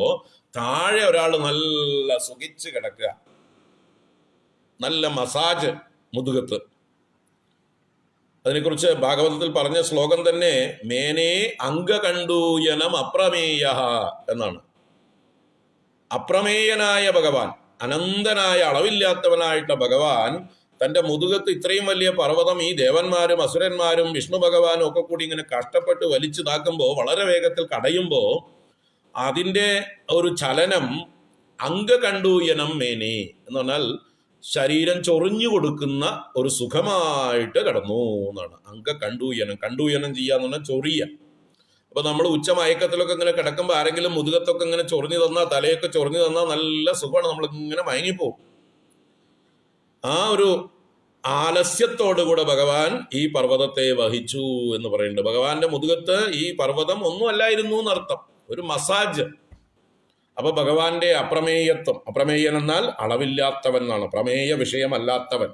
താഴെ ഒരാൾ നല്ല സുഖിച്ച് കിടക്കുക, നല്ല മസാജ് മുതുകത്ത്. അതിനെക്കുറിച്ച് ഭാഗവതത്തിൽ പറഞ്ഞ ശ്ലോകം തന്നെ മേനേ അംഗകണ്ടൂയനം അപ്രമേയ എന്നാണ്. അപ്രമേയനായ ഭഗവാൻ, അനന്തനായ അളവില്ലാത്തവനായിട്ടുള്ള ഭഗവാൻ തൻ്റെ മുതുകത്ത് ഇത്രയും വലിയ പർവ്വതം ഈ ദേവന്മാരും അസുരന്മാരും വിഷ്ണു ഭഗവാനും ഒക്കെ കൂടി ഇങ്ങനെ കഷ്ടപ്പെട്ട് വലിച്ചിതാക്കുമ്പോൾ, വളരെ വേഗത്തിൽ കടയുമ്പോൾ അതിൻ്റെ ഒരു ചലനം അംഗകണ്ടൂയനം മേനേ എന്ന് പറഞ്ഞാൽ ശരീരം ചൊറിഞ്ഞു കൊടുക്കുന്ന ഒരു സുഖമായിട്ട് കടന്നു എന്നാണ്. കണ്ടൂയനം ചെയ്യാന്ന് പറഞ്ഞാൽ ചൊറിയ. അപ്പൊ നമ്മൾ ഉച്ചമയക്കത്തിലൊക്കെ ഇങ്ങനെ കിടക്കുമ്പോൾ ആരെങ്കിലും മുതുകത്തൊക്കെ ഇങ്ങനെ ചൊറിഞ്ഞു തന്നാൽ, തലയൊക്കെ ചൊറിഞ്ഞു തന്നാൽ നല്ല സുഖമാണ്, നമ്മൾ ഇങ്ങനെ മയങ്ങിപ്പോവും. ആ ഒരു ആലസ്യത്തോടുകൂടെ ഭഗവാൻ ഈ പർവ്വതത്തെ വഹിച്ചു എന്ന് പറയുന്നുണ്ട്. ഭഗവാന്റെ മുതുകത്ത് ഈ പർവ്വതം ഒന്നും അല്ലായിരുന്നു എന്നർത്ഥം, ഒരു മസാജ്. അപ്പൊ ഭഗവാന്റെ അപ്രമേയത്വം, അപ്രമേയൻ എന്നാൽ അളവില്ലാത്തവൻ എന്നാണ്. പ്രമേയ വിഷയമല്ലാത്തവൻ,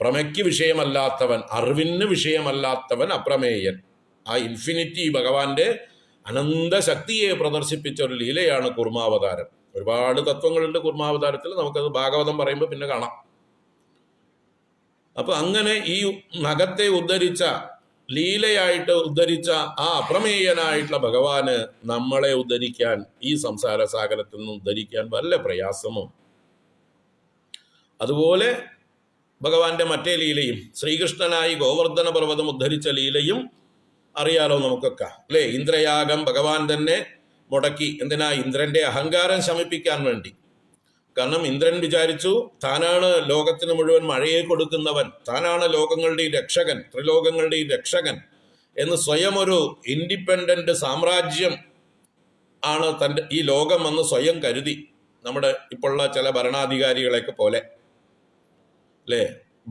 പ്രമയ്ക്ക് വിഷയമല്ലാത്തവൻ, അറിവിന് വിഷയമല്ലാത്തവൻ അപ്രമേയൻ. ആ ഇൻഫിനിറ്റി ഭഗവാന്റെ അനന്തശക്തിയെ പ്രദർശിപ്പിച്ച ഒരു ലീലയാണ് കൂർമാവതാരം. ഒരുപാട് തത്വങ്ങളുണ്ട് കൂർമാവതാരത്തിൽ, നമുക്കത് ഭാഗവതം പറയുമ്പോൾ പിന്നെ കാണാം. അപ്പൊ അങ്ങനെ ഈ നഖത്തെ ഉദ്ധരിച്ച, ലീലയായിട്ട് ഉദ്ധരിച്ച ആ അപ്രമേയനായിട്ടുള്ള ഭഗവാന് നമ്മളെ ഉദ്ധരിക്കാൻ, ഈ സംസാര സാഗരത്തിൽ നിന്ന് ഉദ്ധരിക്കാൻ വല്ല പ്രയാസമോ? അതുപോലെ ഭഗവാന്റെ മറ്റേ ലീലയും, ശ്രീകൃഷ്ണനായി ഗോവർദ്ധന പർവ്വതം ഉദ്ധരിച്ച ലീലയും അറിയാലോ നമുക്കൊക്കെ, അല്ലേ? ഇന്ദ്രയാഗം ഭഗവാൻ തന്നെ മുടക്കി. എന്തിനാ? ഇന്ദ്രന്റെ അഹങ്കാരം ശമിപ്പിക്കാൻ വേണ്ടി. കാരണം ഇന്ദ്രൻ വിചാരിച്ചു താനാണ് ലോകത്തിന് മുഴുവൻ മഴയെ കൊടുക്കുന്നവൻ, താനാണ് ലോകങ്ങളുടെയും രക്ഷകൻ, ത്രിലോകങ്ങളുടെയും രക്ഷകൻ എന്ന് സ്വയം ഒരു ഇൻഡിപെൻഡന്റ് സാമ്രാജ്യം ആണ് തൻ്റെ ഈ ലോകം എന്ന് സ്വയം കരുതി. നമ്മുടെ ഇപ്പോഴുള്ള ചില ഭരണാധികാരികളെയൊക്കെ പോലെ, അല്ലേ?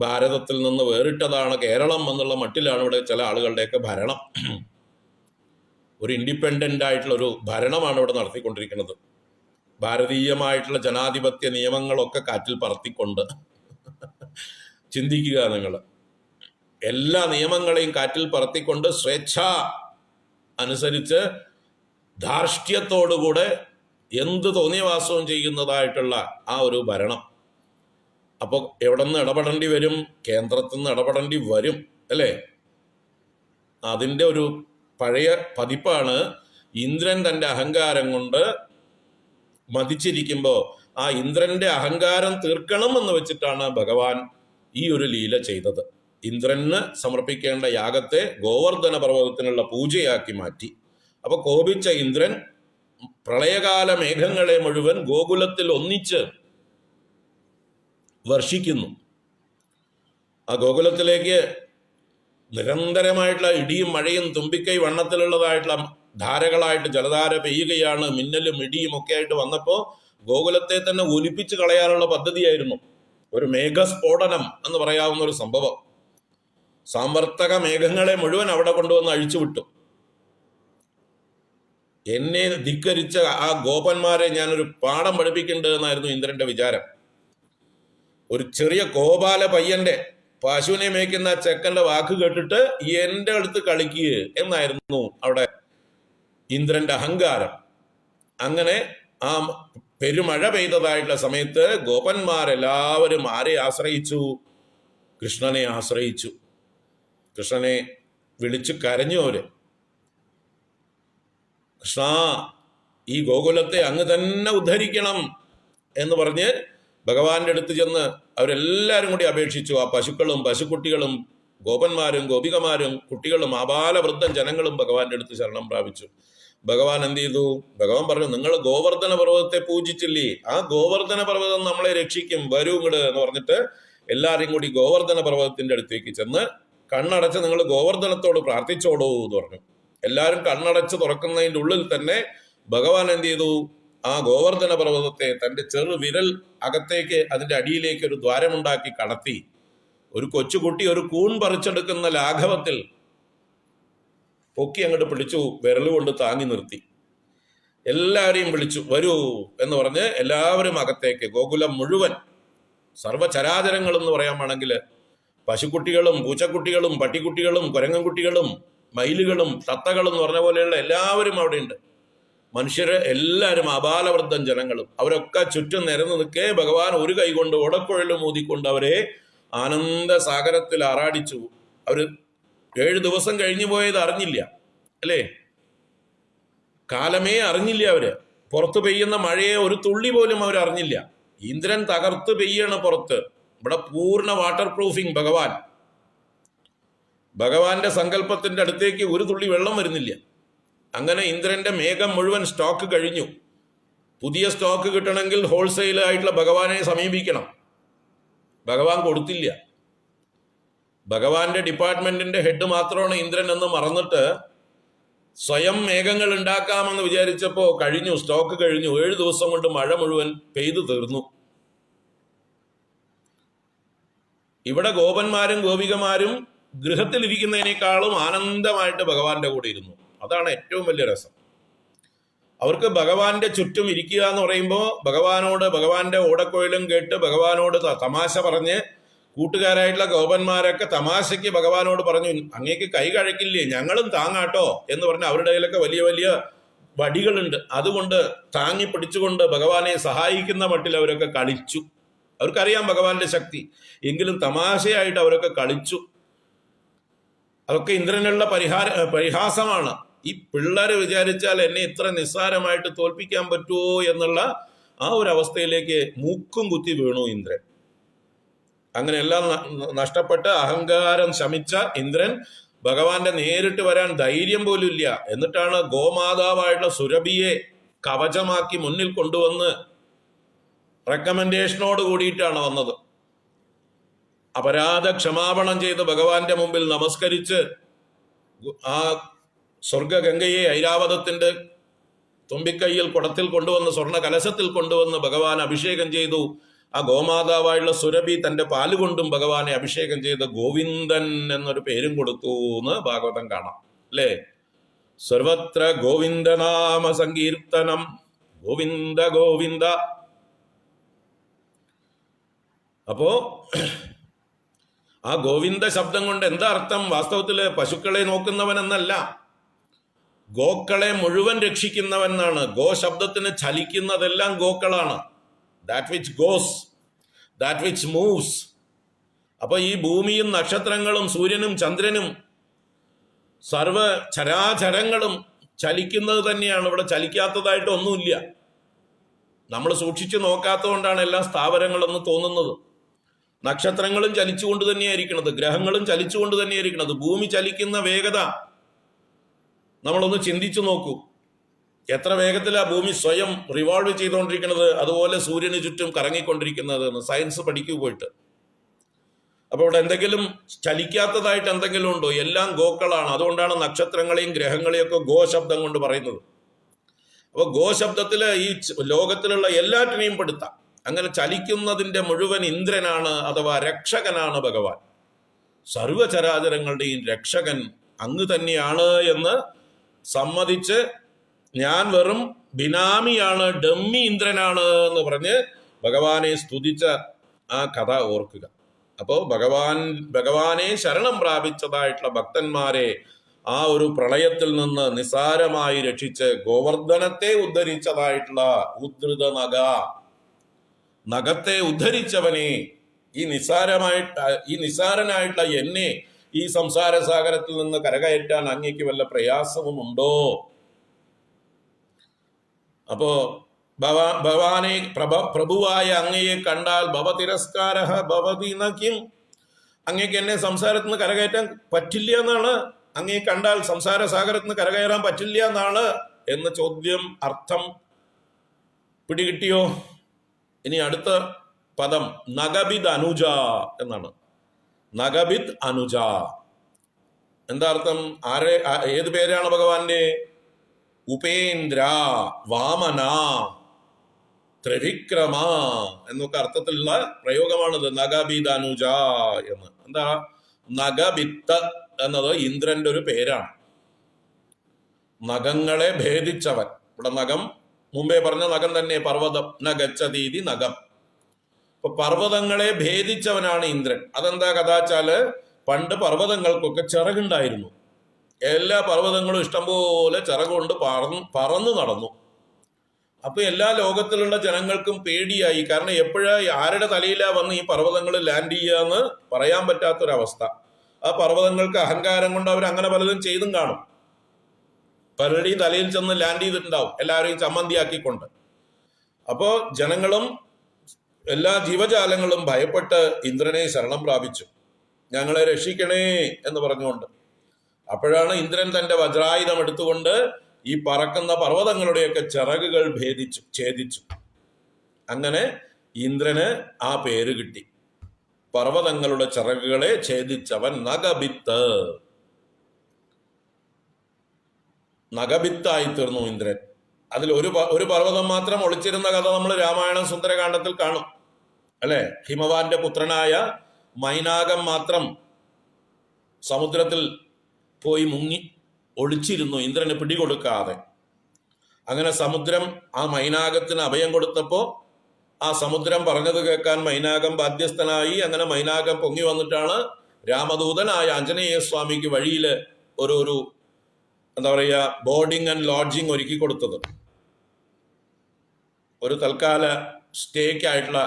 ഭാരതത്തിൽ നിന്ന് വേറിട്ടതാണ് കേരളം എന്നുള്ള മട്ടിലാണ് ഇവിടെ ചില ആളുകളുടെയൊക്കെ ഭരണം. ഒരു ഇൻഡിപെൻഡന്റ് ആയിട്ടുള്ള ഒരു ഭരണമാണ് ഇവിടെ നടത്തിക്കൊണ്ടിരിക്കുന്നത്. ഭാരതീയമായിട്ടുള്ള ജനാധിപത്യ നിയമങ്ങളൊക്കെ കാറ്റിൽ പറത്തിക്കൊണ്ട്. ചിന്തിക്കുക നിങ്ങൾ, എല്ലാ നിയമങ്ങളെയും കാറ്റിൽ പറത്തിക്കൊണ്ട് സ്വേച്ഛ അനുസരിച്ച് ധാർഷ്ട്യത്തോടുകൂടെ എന്ത് തോന്നിയവാസവും ചെയ്യുന്നതായിട്ടുള്ള ആ ഒരു ഭരണം. അപ്പോൾ എവിടെ നിന്ന് ഇടപെടേണ്ടി വരും? കേന്ദ്രത്തിൽ നിന്ന് ഇടപെടേണ്ടി വരും, അല്ലേ? അതിൻ്റെ ഒരു പഴയ പതിപ്പാണ്. ഇന്ദ്രൻ തൻ്റെ അഹങ്കാരം കൊണ്ട് മതിച്ചിരിക്കുമ്പോൾ ആ ഇന്ദ്രന്റെ അഹങ്കാരം തീർക്കണം എന്ന് വെച്ചിട്ടാണ് ഭഗവാൻ ഈ ഒരു ലീല ചെയ്തത്. ഇന്ദ്രന് സമർപ്പിക്കേണ്ട യാഗത്തെ ഗോവർദ്ധന പർവ്വതത്തിനുള്ള പൂജയാക്കി മാറ്റി. അപ്പൊ കോപിച്ച ഇന്ദ്രൻ പ്രളയകാല മേഘങ്ങളെ മുഴുവൻ ഗോകുലത്തിൽ ഒന്നിച്ച് വർഷിക്കുന്നു. ആ ഗോകുലത്തിലേക്ക് നിരന്തരമായിട്ടുള്ള ഇടിയും മഴയും തുമ്പിക്കൈ വണ്ണത്തിലുള്ളതായിട്ടുള്ള ധാരകളായിട്ട് ജലധാര പെയ്യുകയാണ്. മിന്നലും ഇടിയും ഒക്കെ ആയിട്ട് വന്നപ്പോൾ ഗോകുലത്തെ തന്നെ ഒലിപ്പിച്ച് കളയാനുള്ള പദ്ധതിയായിരുന്നു. ഒരു മേഘസ്ഫോടനം എന്ന് പറയാവുന്ന ഒരു സംഭവം. സാമ്പർത്തക മേഘങ്ങളെ മുഴുവൻ അവിടെ കൊണ്ടുവന്ന് അഴിച്ചുവിട്ടു. എന്നെ ധിക്കരിച്ച ആ ഗോപന്മാരെ ഞാനൊരു പാഠം പഠിപ്പിക്കേണ്ടത് എന്നായിരുന്നു ഇന്ദ്രന്റെ വിചാരം. ഒരു ചെറിയ ഗോപാല പയ്യന്റെ, പശുവിനെ മേയ്ക്കുന്ന ചെക്കന്റെ വാക്ക് കേട്ടിട്ട് എന്റെ അടുത്ത് കളിക്കുക എന്നായിരുന്നു അവിടെ ഇന്ദ്രന്റെ അഹങ്കാരം. അങ്ങനെ ആ പെരുമഴ പെയ്തതായിട്ടുള്ള സമയത്ത് ഗോപന്മാരെല്ലാവരും ആരെ ആശ്രയിച്ചു? കൃഷ്ണനെ ആശ്രയിച്ചു. കൃഷ്ണനെ വിളിച്ചു കരഞ്ഞു അവര്. കൃഷ്ണ, ഈ ഗോകുലത്തെ അങ്ങ് തന്നെ ഉദ്ധരിക്കണം എന്ന് പറഞ്ഞ് ഭഗവാന്റെ അടുത്ത് ചെന്ന് അവരെല്ലാവരും കൂടി അപേക്ഷിച്ചു. ആ പശുക്കളും പശുക്കുട്ടികളും ഗോപന്മാരും ഗോപികമാരും കുട്ടികളും ആബാലവൃദ്ധം ജനങ്ങളും ഭഗവാന്റെ അടുത്ത് ശരണം പ്രാപിച്ചു. ഭഗവാൻ എന്ത് ചെയ്തു? ഭഗവാൻ പറഞ്ഞു, നിങ്ങൾ ഗോവർദ്ധന പർവ്വതത്തെ പൂജിച്ചില്ലേ, ആ ഗോവർദ്ധന പർവ്വതം നമ്മളെ രക്ഷിക്കും, വരൂ ഇങ്ങട് എന്ന് പറഞ്ഞിട്ട് എല്ലാവരും കൂടി ഗോവർദ്ധന പർവ്വതത്തിന്റെ അടുത്തേക്ക് ചെന്ന് കണ്ണടച്ച് നിങ്ങൾ ഗോവർദ്ധനത്തോട് പ്രാർത്ഥിച്ചോളൂ എന്ന് പറഞ്ഞു. എല്ലാവരും കണ്ണടച്ച് തുറക്കുന്നതിൻ്റെ ഉള്ളിൽ തന്നെ ഭഗവാൻ എന്ത് ചെയ്തു? ആ ഗോവർദ്ധന പർവ്വതത്തെ തൻ്റെ ചെറു വിരൽ അകത്തേക്ക് അതിൻ്റെ അടിയിലേക്ക് ഒരു ദ്വാരമുണ്ടാക്കി കടത്തി. ഒരു കൊച്ചുകുട്ടി ഒരു കൂൺ പറിച്ചെടുക്കുന്ന ലാഘവത്തിൽ പൊക്കി അങ്ങോട്ട് പിടിച്ചു, വിരലുകൊണ്ട് താങ്ങി നിർത്തി. എല്ലാവരെയും വിളിച്ചു, വരൂ എന്ന് പറഞ്ഞ് എല്ലാവരും അകത്തേക്ക്. ഗോകുലം മുഴുവൻ, സർവ്വചരാചരങ്ങൾ എന്ന് പറയാമാണെങ്കിൽ, പശുക്കുട്ടികളും പൂച്ചക്കുട്ടികളും പട്ടിക്കുട്ടികളും കുരങ്ങൻകുട്ടികളും മയിലുകളും തത്തകളും എന്ന് പറഞ്ഞ പോലെയുള്ള എല്ലാവരും അവിടെ ഉണ്ട്. മനുഷ്യര് എല്ലാവരും അപാലവൃദ്ധം ജനങ്ങളും അവരൊക്കെ ചുറ്റും നിരന്ന് നിൽക്കേ ഭഗവാൻ ഒരു കൈ കൊണ്ട് ഓടക്കുഴലും ഊതിക്കൊണ്ട് അവരെ ആനന്ദ സാഗരത്തിൽ ആറാടിച്ചു. അവര് 7 ദിവസം കഴിഞ്ഞു പോയത് അറിഞ്ഞില്ല, അല്ലേ? കാലമേ അറിഞ്ഞില്ല. അവര് പുറത്ത് പെയ്യുന്ന മഴയെ ഒരു തുള്ളി പോലും അവർ അറിഞ്ഞില്ല. ഇന്ദ്രൻ തകർത്ത് പെയ്യാണ് പുറത്ത്. ഇവിടെ പൂർണ്ണ വാട്ടർ പ്രൂഫിങ്. ഭഗവാന്റെ സങ്കല്പത്തിന്റെ അടുത്തേക്ക് ഒരു തുള്ളി വെള്ളം വരുന്നില്ല. അങ്ങനെ ഇന്ദ്രന്റെ മേഘം മുഴുവൻ സ്റ്റോക്ക് കഴിഞ്ഞു. പുതിയ സ്റ്റോക്ക് കിട്ടണമെങ്കിൽ ഹോൾസെയിൽ ആയിട്ടുള്ള ഭഗവാനെ സമീപിക്കണം. ഭഗവാൻ കൊടുത്തില്ല. ഭഗവാന്റെ ഡിപ്പാർട്ട്മെന്റിന്റെ ഹെഡ് മാത്രമാണ് ഇന്ദ്രൻ എന്ന് മറന്നിട്ട് സ്വയം മേഘങ്ങൾ ഉണ്ടാക്കാമെന്ന് വിചാരിച്ചപ്പോ കഴിഞ്ഞു, സ്റ്റോക്ക് കഴിഞ്ഞു. 7 ദിവസം കൊണ്ട് മഴ മുഴുവൻ പെയ്തു തീർന്നു. ഇവിടെ ഗോപന്മാരും ഗോപികമാരും ഗൃഹത്തിലിരിക്കുന്നതിനേക്കാളും ആനന്ദമായിട്ട് ഭഗവാന്റെ കൂടെ ഇരുന്നു. അതാണ് ഏറ്റവും വലിയ രസം. അവർക്ക് ഭഗവാന്റെ ചുറ്റും ഇരിക്കുക എന്ന് പറയുമ്പോൾ ഭഗവാനോട്, ഭഗവാന്റെ ഓടക്കുഴലും കേട്ട് ഭഗവാനോട് തമാശ പറഞ്ഞ്, കൂട്ടുകാരായിട്ടുള്ള ഗോപന്മാരൊക്കെ തമാശയ്ക്ക് ഭഗവാനോട് പറഞ്ഞു, അങ്ങേക്ക് കൈ കഴക്കില്ലേ, ഞങ്ങളും താങ്ങാട്ടോ എന്ന് പറഞ്ഞ് അവരുടെ കയ്യിലൊക്കെ വലിയ വലിയ വടികളുണ്ട്. അതുകൊണ്ട് താങ്ങി പിടിച്ചുകൊണ്ട് ഭഗവാനെ സഹായിക്കുന്ന മട്ടിൽ അവരൊക്കെ കളിച്ചു. അവർക്കറിയാം ഭഗവാന്റെ ശക്തി, എങ്കിലും തമാശയായിട്ട് അവരൊക്കെ കളിച്ചു. അതൊക്കെ ഇന്ദ്രനുള്ള പരിഹാസമാണ്. ഈ പിള്ളേരെ വിചാരിച്ചാൽ എന്നെ ഇത്ര നിസ്സാരമായിട്ട് തോൽപ്പിക്കാൻ പറ്റുമോ എന്നുള്ള ആ ഒരു അവസ്ഥയിലേക്ക് മൂക്കും കുത്തി വീണു ഇന്ദ്രൻ. അങ്ങനെ എല്ലാം നഷ്ടപ്പെട്ട് അഹങ്കാരം ശമിച്ച ഇന്ദ്രൻ ഭഗവാന്റെ നേരിട്ട് വരാൻ ധൈര്യം പോലും ഇല്ല. എന്നിട്ടാണ് ഗോമാതാവായിട്ടുള്ള സുരഭിയെ കവചമാക്കി മുന്നിൽ കൊണ്ടുവന്ന് റെക്കമെൻഡേഷനോട് കൂടിയിട്ടാണ് വന്നത്. അപരാധ ക്ഷമാപണം ചെയ്ത് ഭഗവാന്റെ മുമ്പിൽ നമസ്കരിച്ച് ആ സ്വർഗഗംഗയെ ഐരാവതത്തിന്റെ തുമ്പിക്കൈയിൽ കുടത്തിൽ കൊണ്ടുവന്ന് സ്വർണ്ണ കലശത്തിൽ കൊണ്ടുവന്ന് ഭഗവാൻ അഭിഷേകം ചെയ്തു. ആ ഗോമാതാവായുള്ള സുരഭി തന്റെ പാലുകൊണ്ടും ഭഗവാനെ അഭിഷേകം ചെയ്ത് ഗോവിന്ദൻ എന്നൊരു പേരും കൊടുത്തു എന്ന് ഭാഗവതം കാണാം, അല്ലേ? സർവത്ര ഗോവിന്ദനാമ സങ്കീർത്തനം, ഗോവിന്ദ ഗോവിന്ദ. അപ്പോ ആ ഗോവിന്ദ ശബ്ദം കൊണ്ട് എന്താ അർത്ഥം? വാസ്തവത്തില് പശുക്കളെ നോക്കുന്നവൻ എന്നല്ല, ഗോക്കളെ മുഴുവൻ രക്ഷിക്കുന്നവൻ എന്നാണ്. ഗോ ശബ്ദത്തിന് ചലിക്കുന്നതെല്ലാം ഗോക്കളാണ്. That which goes. That which moves. അപ്പൊ ഈ ഭൂമിയും നക്ഷത്രങ്ങളും സൂര്യനും ചന്ദ്രനും സർവ ചരാചരങ്ങളും ചലിക്കുന്നത് തന്നെയാണ്. ഇവിടെ ചലിക്കാത്തതായിട്ട് ഒന്നുമില്ല. നമ്മൾ സൂക്ഷിച്ചു നോക്കാത്തതുകൊണ്ടാണ് എല്ലാ സ്ഥാവരങ്ങളെന്ന് തോന്നുന്നത്. നക്ഷത്രങ്ങളും ചലിച്ചുകൊണ്ട് തന്നെയായിരിക്കണത്, ഗ്രഹങ്ങളും ചലിച്ചുകൊണ്ട് തന്നെയായിരിക്കണത്. ഭൂമി ചലിക്കുന്ന വേഗത നമ്മളൊന്ന് ചിന്തിച്ചു നോക്കൂ. എത്ര വേഗത്തിലാണ് ഭൂമി സ്വയം റിവോൾവ് ചെയ്തുകൊണ്ടിരിക്കുന്നത്, അതുപോലെ സൂര്യന് ചുറ്റും കറങ്ങിക്കൊണ്ടിരിക്കുന്നത് എന്ന് സയൻസ് പഠിക്കൂ പോയിട്ട്. അപ്പോൾ ഇവിടെ എന്തെങ്കിലും ചലിക്കാത്തതായിട്ട് എന്തെങ്കിലും ഉണ്ടോ? എല്ലാം ഗോക്കളാണ്. അതുകൊണ്ടാണ് നക്ഷത്രങ്ങളെയും ഗ്രഹങ്ങളെയും ഒക്കെ ഗോ ശബ്ദം കൊണ്ട് പറയുന്നത്. അപ്പോൾ ഗോ ശബ്ദത്തില് ഈ ലോകത്തിലുള്ള എല്ലാറ്റിനെയും പെടുത്താം. അങ്ങനെ ചലിക്കുന്നതിന്റെ മുഴുവൻ ഇന്ദ്രനാണ്, അഥവാ രക്ഷകനാണ് ഭഗവാൻ. സർവചരാചരങ്ങളുടെയും രക്ഷകൻ അങ്ങ് തന്നെയാണ് എന്ന് സമ്മതിച്ച് ഞാൻ വെറും ബിനാമിയാണ്, ഡമ്മി ഇന്ദ്രനാണ് എന്ന് പറഞ്ഞ് ഭഗവാനെ സ്തുതിച്ച ആ കഥ ഓർക്കുക. അപ്പോൾ ഭഗവാനെ ശരണം പ്രാപിച്ചതായിട്ടുള്ള ഭക്തന്മാരെ ആ ഒരു പ്രളയത്തിൽ നിന്ന് നിസാരമായി രക്ഷിച്ച് ഗോവർദ്ധനത്തെ ഉദ്ധരിച്ചതായിട്ടുള്ള ഉദ്ധൃത നഖത്തെ ഉദ്ധരിച്ചവനെ, ഈ നിസാരനായിട്ടുള്ള എന്നെ ഈ സംസാര സാഗരത്തിൽ നിന്ന് കരകയറ്റാൻ അങ്ങേക്ക് വല്ല പ്രയാസവുമുണ്ടോ? അപ്പോ ഭഗവാനെ പ്രഭുവായ അങ്ങയെ കണ്ടാൽ ഭവതിരസ്കാര ഭവതി നകിം, അങ്ങേക്ക് എന്നെ സംസാരത്തിൽ നിന്ന് കരകയറ്റാൻ പറ്റില്ല എന്നാണ്. അങ്ങയെ കണ്ടാൽ സംസാര സാഗരത്തിൽ നിന്ന് കരകയറാൻ പറ്റില്ല എന്നാണ് എന്ന ചോദ്യം അർത്ഥം പിടികിട്ടിയോ? ഇനി അടുത്ത പദം നഗബിദ് അനുജ എന്നാണ്. നഗബിദ് അനുജ എന്താ അർത്ഥം? ഏത് പേരാണ് ഭഗവാന്റെ? ഉപേന്ദ്ര, വാമന, ത്രിവിക്രമ എന്നൊക്കെ അർത്ഥത്തിലുള്ള പ്രയോഗമാണിത്. നഗബിദ് അനുജ എന്ന്. എന്താ? നഗബിത്ത് എന്നത് ഇന്ദ്രന്റെ ഒരു പേരാണ്. നഖങ്ങളെ ഭേദിച്ചവൻ. ഇവിടെ നഖം മുമ്പേ പറഞ്ഞ നഖം തന്നെ, പർവ്വതം. നഗച്ഛതീതി നഖം. ഇപ്പൊ പർവ്വതങ്ങളെ ഭേദിച്ചവനാണ് ഇന്ദ്രൻ. അതെന്താ കഥാച്ചാല്, പണ്ട് പർവ്വതങ്ങൾക്കൊക്കെ ചിറകുണ്ടായിരുന്നു. എല്ലാ പർവ്വതങ്ങളും ഇഷ്ടംപോലെ ചിറകുകൊണ്ട് പറന്നു നടന്നു. അപ്പൊ എല്ലാ ലോകത്തിലുള്ള ജനങ്ങൾക്കും പേടിയായി. കാരണം എപ്പോഴാ ആരുടെ തലയിലാ വന്ന് ഈ പർവ്വതങ്ങൾ ലാൻഡ് ചെയ്യാന്ന് പറയാൻ പറ്റാത്തൊരവസ്ഥ. ആ പർവ്വതങ്ങൾക്ക് അഹങ്കാരം കൊണ്ട് അവർ അങ്ങനെ പലതും ചെയ്തും കാണും. പലരുടെയും തലയിൽ ചെന്ന് ലാൻഡ് ചെയ്തിട്ടുണ്ടാവും, എല്ലാവരെയും ചമ്മന്തിയാക്കിക്കൊണ്ട്. അപ്പോ ജനങ്ങളും എല്ലാ ജീവജാലങ്ങളും ഭയപ്പെട്ട് ഇന്ദ്രനെ ശരണം പ്രാപിച്ചു. ഞങ്ങളെ രക്ഷിക്കണേ എന്ന് പറഞ്ഞുകൊണ്ട്. അപ്പോഴാണ് ഇന്ദ്രൻ തന്റെ വജ്രായുധം എടുത്തുകൊണ്ട് ഈ പറക്കുന്ന പർവ്വതങ്ങളുടെയൊക്കെ ചിറകുകൾ ഛേദിച്ചു. അങ്ങനെ ഇന്ദ്രന് ആ പേര് കിട്ടി. പർവ്വതങ്ങളുടെ ചിറകുകളെ ഛേദിച്ചവൻ നഗബിത്ത്. നഗബിത്തായി തീർന്നു ഇന്ദ്രൻ. അതിൽ ഒരു പർവ്വതം മാത്രം ഒളിച്ചിരുന്ന കഥ നമ്മൾ രാമായണ സുന്ദരകാണ്ഡത്തിൽ കാണും, അല്ലെ? ഹിമവാന്റെ പുത്രനായ മൈനാകം മാത്രം സമുദ്രത്തിൽ പോയി മുങ്ങി ഒളിച്ചിരുന്നു, ഇന്ദ്രന് പിടികൊടുക്കാതെ. അങ്ങനെ സമുദ്രം ആ മൈനാകത്തിന് അഭയം കൊടുത്തപ്പോ ആ സമുദ്രം പറഞ്ഞത് കേൾക്കാൻ മൈനാകം ബാധ്യസ്ഥനായി. അങ്ങനെ മൈനാകം പൊങ്ങി വന്നിട്ടാണ് രാമദൂതനായ ആഞ്ജനേയ സ്വാമിക്ക് വഴിയില് ഒരു എന്താ പറയുക, ബോർഡിംഗ് ആൻഡ് ലോഡ്ജിങ് ഒരുക്കി കൊടുത്തത്. ഒരു തൽക്കാല സ്റ്റേക്കായിട്ടുള്ള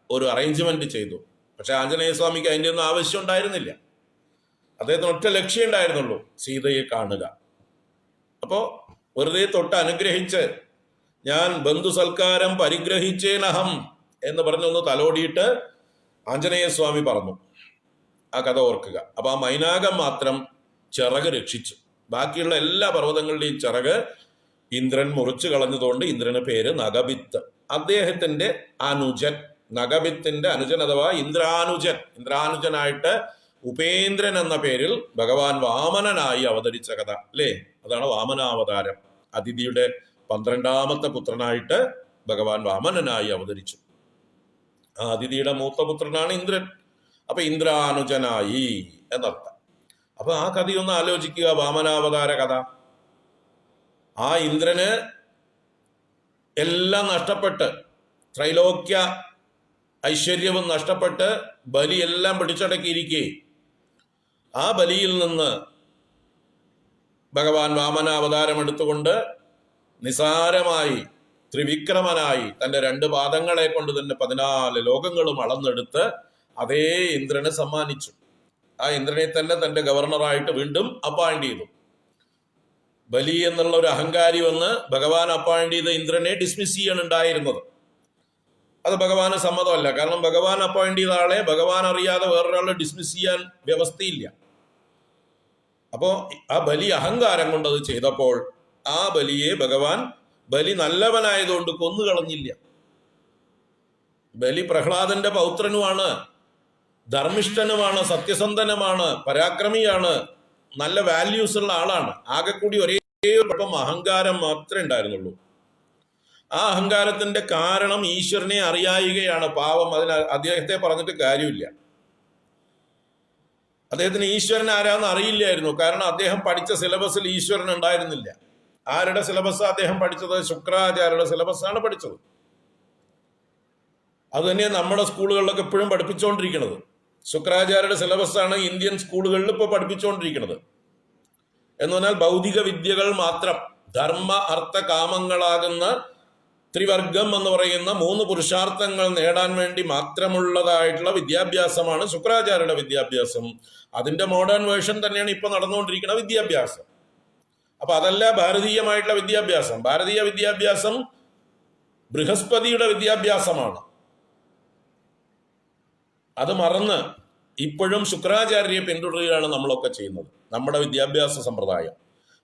ഒരു അറേഞ്ച്മെന്റ് ചെയ്തു. പക്ഷെ ആഞ്ജനേയ സ്വാമിക്ക് അതിൻ്റെ ഒന്നും ആവശ്യം ഉണ്ടായിരുന്നില്ല. അദ്ദേഹത്തിന് ഒറ്റ ലക്ഷ്യം ഉണ്ടായിരുന്നുള്ളൂ, സീതയെ കാണുക. അപ്പോ വെറുതെ തൊട്ട് അനുഗ്രഹിച്ച് ഞാൻ ബന്ധു സൽക്കാരം പരിഗ്രഹിച്ചേനഹം എന്ന് പറഞ്ഞൊന്ന് തലോടിയിട്ട് ആഞ്ജനേയ സ്വാമി പറഞ്ഞു. ആ കഥ ഓർക്കുക. അപ്പൊ ആ മൈനാകം മാത്രം ചിറക് രക്ഷിച്ചു. ബാക്കിയുള്ള എല്ലാ പർവ്വതങ്ങളുടെയും ചിറക് ഇന്ദ്രൻ മുറിച്ചു കളഞ്ഞതുകൊണ്ട് ഇന്ദ്രന് പേര് നഗബിത്ത്. അദ്ദേഹത്തിന്റെ അനുജൻ, നഗബിത്തിന്റെ അനുജൻ അഥവാ ഇന്ദ്രാനുജനായിട്ട് ഉപേന്ദ്രൻ എന്ന പേരിൽ ഭഗവാൻ വാമനനായി അവതരിച്ച കഥ, അല്ലേ? അതാണ് വാമനാവതാരം. അതിഥിയുടെ 12ാമത്തെ പുത്രനായിട്ട് ഭഗവാൻ വാമനനായി അവതരിച്ചു. ആ അതിഥിയുടെ മൂത്ത പുത്രനാണ് ഇന്ദ്രൻ. അപ്പൊ ഇന്ദ്രാനുജനായി എന്നർത്ഥം. അപ്പൊ ആ കഥയൊന്ന് ആലോചിക്കുക, വാമനാവതാര കഥ. ആ ഇന്ദ്രന് എല്ലാം നഷ്ടപ്പെട്ട്, ത്രൈലോക്യ ഐശ്വര്യവും നഷ്ടപ്പെട്ട് ബലിയെല്ലാം പിടിച്ചടക്കിയിരിക്കെ ആ ബലിയിൽ നിന്ന് ഭഗവാൻ വാമനാവതാരം എടുത്തുകൊണ്ട് നിസാരമായി ത്രിവിക്രമനായി തന്റെ 2 പാദങ്ങളെ കൊണ്ട് തന്നെ 14 ലോകങ്ങളും അളന്നെടുത്ത് അതേ ഇന്ദ്രനെ സമ്മാനിച്ചു. ആ ഇന്ദ്രനെ തന്നെ തന്റെ ഗവർണറായിട്ട് വീണ്ടും അപ്പോയിന്റ് ചെയ്തു. ബലി എന്നുള്ള ഒരു അഹങ്കാരി വന്ന് ഭഗവാൻ അപ്പോയിന്റ് ചെയ്ത ഇന്ദ്രനെ ഡിസ്മിസ് ചെയ്യാനുണ്ടായിരുന്നത്. അത് ഭഗവാന് സമ്മതമല്ല. കാരണം ഭഗവാൻ അപ്പോയിന്റ് ചെയ്ത ആളെ ഭഗവാൻ അറിയാതെ വേറൊരാളെ ഡിസ്മിസ് ചെയ്യാൻ വ്യവസ്ഥയില്ല. അപ്പോ ആ ബലി അഹങ്കാരം കൊണ്ട് അത് ചെയ്തപ്പോൾ ആ ബലിയെ ഭഗവാൻ ബലി നല്ലവനായതുകൊണ്ട് കൊന്നുകളഞ്ഞില്ല. ബലി പ്രഹ്ലാദന്റെ പൗത്രനുമാണ്, ധർമ്മിഷ്ഠനുമാണ്, സത്യസന്ധനുമാണ്, പരാക്രമിയാണ്, നല്ല വാല്യൂസ് ഉള്ള ആളാണ്. ആകെ കൂടി ഒരേ കുഴപ്പം അഹങ്കാരം മാത്രമേ ഉണ്ടായിരുന്നുള്ളൂ. ആ അഹങ്കാരത്തിന്റെ കാരണം ഈശ്വരനെ അറിയായികയാണ്. പാവം, അതിന് അദ്ദേഹത്തെ പറഞ്ഞിട്ട് കാര്യമില്ല. അദ്ദേഹത്തിന് ഈശ്വരൻ ആരാന്ന് അറിയില്ലായിരുന്നു. കാരണം അദ്ദേഹം പഠിച്ച സിലബസിൽ ഈശ്വരൻ ഉണ്ടായിരുന്നില്ല. ആരുടെ സിലബസ് അദ്ദേഹം പഠിച്ചത്? ശുക്രാചാര്യരുടെ സിലബസാണ് പഠിച്ചത്. അത് തന്നെ നമ്മുടെ സ്കൂളുകളിലൊക്കെ എപ്പോഴും പഠിപ്പിച്ചുകൊണ്ടിരിക്കുന്നത്. ശുക്രാചാര്യരുടെ സിലബസാണ് ഇന്ത്യൻ സ്കൂളുകളിൽ ഇപ്പോൾ പഠിപ്പിച്ചുകൊണ്ടിരിക്കുന്നത്. എന്ന് പറഞ്ഞാൽ ഭൗതിക വിദ്യകൾ മാത്രം, ധർമ്മ അർത്ഥ കാമങ്ങളാകുന്ന ത്രിവർഗം എന്ന് പറയുന്ന 3 പുരുഷാർത്ഥങ്ങൾ നേടാൻ വേണ്ടി മാത്രമുള്ളതായിട്ടുള്ള വിദ്യാഭ്യാസമാണ് ശുക്രാചാര്യരുടെ വിദ്യാഭ്യാസം. അതിന്റെ മോഡേൺ വേർഷൻ തന്നെയാണ് ഇപ്പൊ നടന്നുകൊണ്ടിരിക്കുന്ന വിദ്യാഭ്യാസം. അപ്പൊ അതല്ല ഭാരതീയമായിട്ടുള്ള വിദ്യാഭ്യാസം. ഭാരതീയ വിദ്യാഭ്യാസം ബൃഹസ്പതിയുടെ വിദ്യാഭ്യാസമാണ്. അത് മറന്ന് ഇപ്പോഴും ശുക്രാചാര്യരെ പിന്തുടരുകയാണ് നമ്മളൊക്കെ ചെയ്യുന്നത്. നമ്മുടെ വിദ്യാഭ്യാസ സമ്പ്രദായം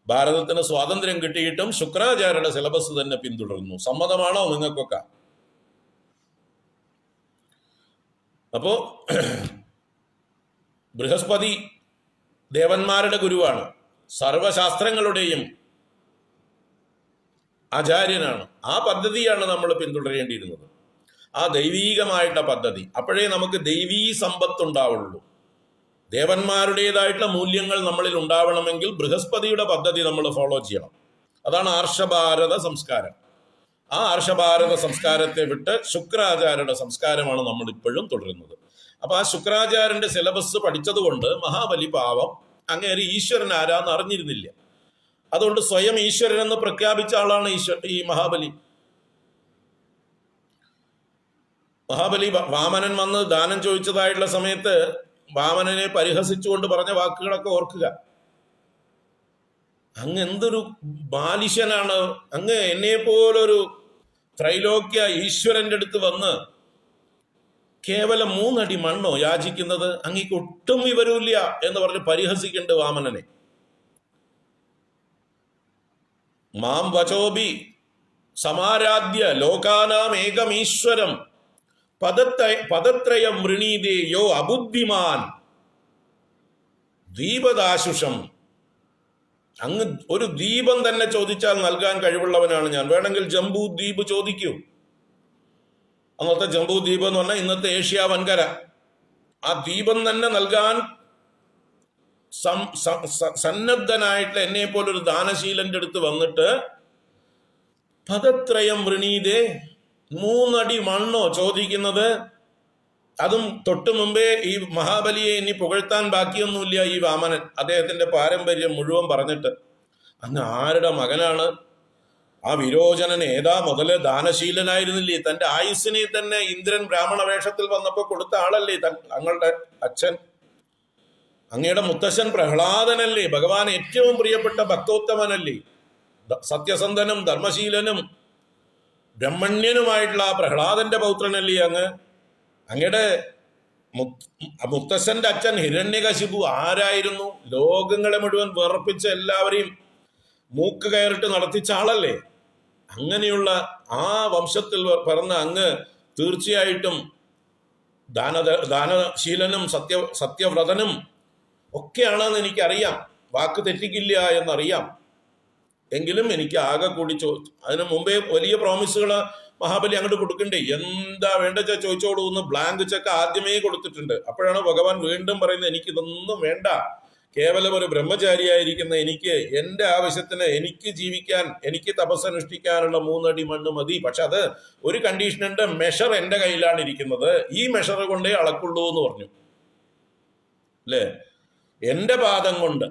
ഭാരതത്തിന് സ്വാതന്ത്ര്യം കിട്ടിയിട്ടും ശുക്രാചാര്യരുടെ സിലബസ് തന്നെ പിന്തുടരുന്നു. സമ്മതമാണോ നിങ്ങൾക്കൊക്കെ? അപ്പോ ബൃഹസ്പതി ദേവന്മാരുടെ ഗുരുവാണ്, സർവശാസ്ത്രങ്ങളുടെയും ആചാര്യനാണ്. ആ പദ്ധതിയാണ് നമ്മൾ പിന്തുടരേണ്ടിയിരുന്നത്, ആ ദൈവീകമായിട്ടുള്ള പദ്ധതി. അപ്പോഴേ നമുക്ക് ദൈവീ സമ്പത്ത് ഉണ്ടാവുള്ളൂ. ദേവന്മാരുടേതായിട്ടുള്ള മൂല്യങ്ങൾ നമ്മളിൽ ഉണ്ടാവണമെങ്കിൽ ബൃഹസ്പതിയുടെ പദ്ധതി നമ്മൾ ഫോളോ ചെയ്യണം. അതാണ് ആർഷഭാരത സംസ്കാരം. ആ ആർഷഭാരത സംസ്കാരത്തെ വിട്ട് ശുക്രാചാര്യരുടെ സംസ്കാരമാണ് നമ്മൾ ഇപ്പോഴും തുടരുന്നത്. അപ്പൊ ആ ശുക്രാചാര്യന്റെ സിലബസ് പഠിച്ചതുകൊണ്ട് മഹാബലി പാവം അങ്ങേര് ഈശ്വരൻ ആരാന്ന് അറിഞ്ഞിരുന്നില്ല. അതുകൊണ്ട് സ്വയം ഈശ്വരൻ എന്ന് പ്രഖ്യാപിച്ച ആളാണ് ഈ മഹാബലി. വാമനൻ വന്ന് ദാനം ചോദിച്ചതായിട്ടുള്ള സമയത്ത് വാമനനെ പരിഹസിച്ചുകൊണ്ട് പറഞ്ഞ വാക്കുകളൊക്കെ ഓർക്കുക. അങ്ങ് എന്തൊരു ബാലിശനാണ്, അങ്ങ് എന്നെ പോലൊരു ത്രൈലോക്യ ഈശ്വരന്റെ അടുത്ത് വന്ന് കേവലം 3 അടി മണ്ണോ യാചിക്കുന്നത്? അങ്ങേക്ക് ഒട്ടും വിവരമില്ല എന്ന് പറഞ്ഞ് പരിഹസിക്കുന്നുണ്ട് വാമനനെ. മാം വചോബി സമാരാധ്യ ലോകാനാം ഏകമീശ്വരം പദത്രയം വൃണീതേ യോ അബുദ്ധിമാൻ ദീപദാശുഷം. അങ്ങ് ഒരു ദീപം തന്നെ ചോദിച്ചാൽ നൽകാൻ കഴിവുള്ളവനാണ് ഞാൻ. വേണമെങ്കിൽ ജംബൂ ദ്വീപ് ചോദിക്കൂ. അന്നത്തെ ജംബൂ ദ്വീപ് എന്ന് പറഞ്ഞാൽ ഇന്നത്തെ ഏഷ്യ വൻകര. ആ ദീപം തന്നെ നൽകാൻ സന്നദ്ധനായിട്ട് എന്നെ പോലൊരു ദാനശീലന്റെ അടുത്ത് വന്നിട്ട് പദത്രയം വൃണീതേ, 3 അടി മണ്ണോ ചോദിക്കുന്നത്? അതും തൊട്ടു മുമ്പേ ഈ മഹാബലിയെ ഇനി പുകഴ്ത്താൻ ബാക്കിയൊന്നുമില്ല ഈ വാമനൻ. അദ്ദേഹത്തിന്റെ പാരമ്പര്യം മുഴുവൻ പറഞ്ഞിട്ട്, അങ്ങ് ആരുടെ മകനാണ്? ആ വിരോചനൻ ഏതാ മുതല് ദാനശീലനായിരുന്നില്ലേ? തന്റെ ആയുസ്സിനെ തന്നെ ഇന്ദ്രൻ ബ്രാഹ്മണ വേഷത്തിൽ വന്നപ്പോ കൊടുത്ത ആളല്ലേ തങ്ങളുടെ അച്ഛൻ. അങ്ങയുടെ മുത്തശ്ശൻ പ്രഹ്ലാദനല്ലേ? ഭഗവാൻ ഏറ്റവും പ്രിയപ്പെട്ട ഭക്തോത്തമനല്ലേ? സത്യസന്ധനും ധർമ്മശീലനും ബ്രഹ്മണ്യനുമായിട്ടുള്ള ആ പ്രഹ്ലാദന്റെ പൗത്രനല്ലേ അങ്ങ്? അങ്ങയുടെ മുത്തശ്ശന്റെ അച്ഛൻ ഹിരണ്യകശിപു ആരായിരുന്നു? ലോകങ്ങളെ മുഴുവൻ വിറപ്പിച്ച എല്ലാവരെയും മൂക്ക് കയറിട്ട് നടത്തിച്ച ആളല്ലേ? അങ്ങനെയുള്ള ആ വംശത്തിൽ പിറന്ന അങ്ങ് തീർച്ചയായിട്ടും ദാനശീലനും സത്യവ്രതനും ഒക്കെയാണെന്ന് എനിക്കറിയാം. വാക്ക് തെറ്റിക്കില്ല എന്നറിയാം. എങ്കിലും എനിക്ക് ആകെ കൂടി അതിനു മുമ്പേ വലിയ പ്രോമിസുകൾ മഹാബലി അങ്ങോട്ട് കൊടുക്കണ്ടേ? എന്താ വേണ്ട ചോദിച്ചോളൂ എന്ന് ബ്ലാങ്ക് ചെക്ക് ആദ്യമേ കൊടുത്തിട്ടുണ്ട്. അപ്പോഴാണ് ഭഗവാൻ വീണ്ടും പറയുന്നത്, എനിക്കിതൊന്നും വേണ്ട, കേവലം ഒരു ബ്രഹ്മചാരിയായിരിക്കുന്ന എനിക്ക് എൻ്റെ ആവശ്യത്തിന് എനിക്ക് ജീവിക്കാൻ, എനിക്ക് തപസ്സനുഷ്ഠിക്കാനുള്ള 3 അടി മണ്ണ് മതി. പക്ഷെ അത് ഒരു കണ്ടീഷനുണ്ട്, മെഷർ എൻ്റെ കയ്യിലാണ് ഇരിക്കുന്നത്, ഈ മെഷർ കൊണ്ടേ അളക്കുള്ളൂ എന്ന് പറഞ്ഞു അല്ലേ? എൻ്റെ പാദം കൊണ്ട്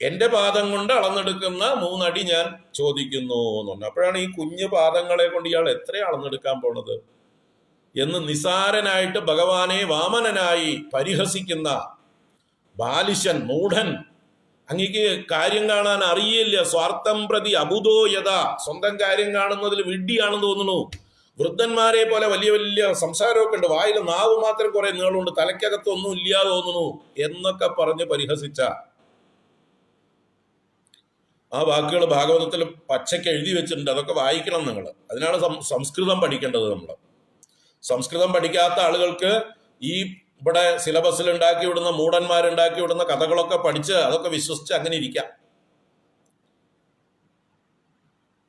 എൻ്റെ പാദം കൊണ്ട് അളന്നെടുക്കുന്ന 3 അടി ഞാൻ ചോദിക്കുന്നു എന്നുണ്ട്. അപ്പോഴാണ് ഈ കുഞ്ഞു പാദങ്ങളെ കൊണ്ട് ഇയാൾ എത്ര അളന്നെടുക്കാൻ പോണത് എന്ന് നിസാരനായിട്ട് ഭഗവാനെ വാമനനായി പരിഹസിക്കുന്ന ബാലിശൻ, മൂഢൻ, അങ്ങേക്ക് കാര്യം കാണാൻ അറിയില്ല, സ്വാർത്ഥം പ്രതി അബുദോ യഥ, സ്വന്തം കാര്യം കാണുന്നതിൽ വിഡ്ഢിയാണെന്ന് തോന്നുന്നു, വൃദ്ധന്മാരെ പോലെ വലിയ വലിയ സംസാരമൊക്കെ ഉണ്ട്, വായിൽ നാവ് മാത്രം കുറെ നീളമുണ്ട്, തലയ്ക്കകത്തൊന്നും ഇല്ലാതെ തോന്നുന്നു എന്നൊക്കെ പറഞ്ഞ് പരിഹസിച്ച ആ വാക്കുകൾ ഭാഗവതത്തിൽ പച്ചയ്ക്ക് എഴുതി വെച്ചിട്ടുണ്ട്. അതൊക്കെ വായിക്കണം നിങ്ങൾ. അതിനാണ് സംസ്കൃതം പഠിക്കേണ്ടത്. നമ്മൾ സംസ്കൃതം പഠിക്കാത്ത ആളുകൾക്ക് ഈ ഇവിടെ സിലബസിൽ ഉണ്ടാക്കി വിടുന്ന മൂഢന്മാരുണ്ടാക്കി വിടുന്ന കഥകളൊക്കെ പഠിച്ച് അതൊക്കെ വിശ്വസിച്ച് അങ്ങനെ ഇരിക്കാം.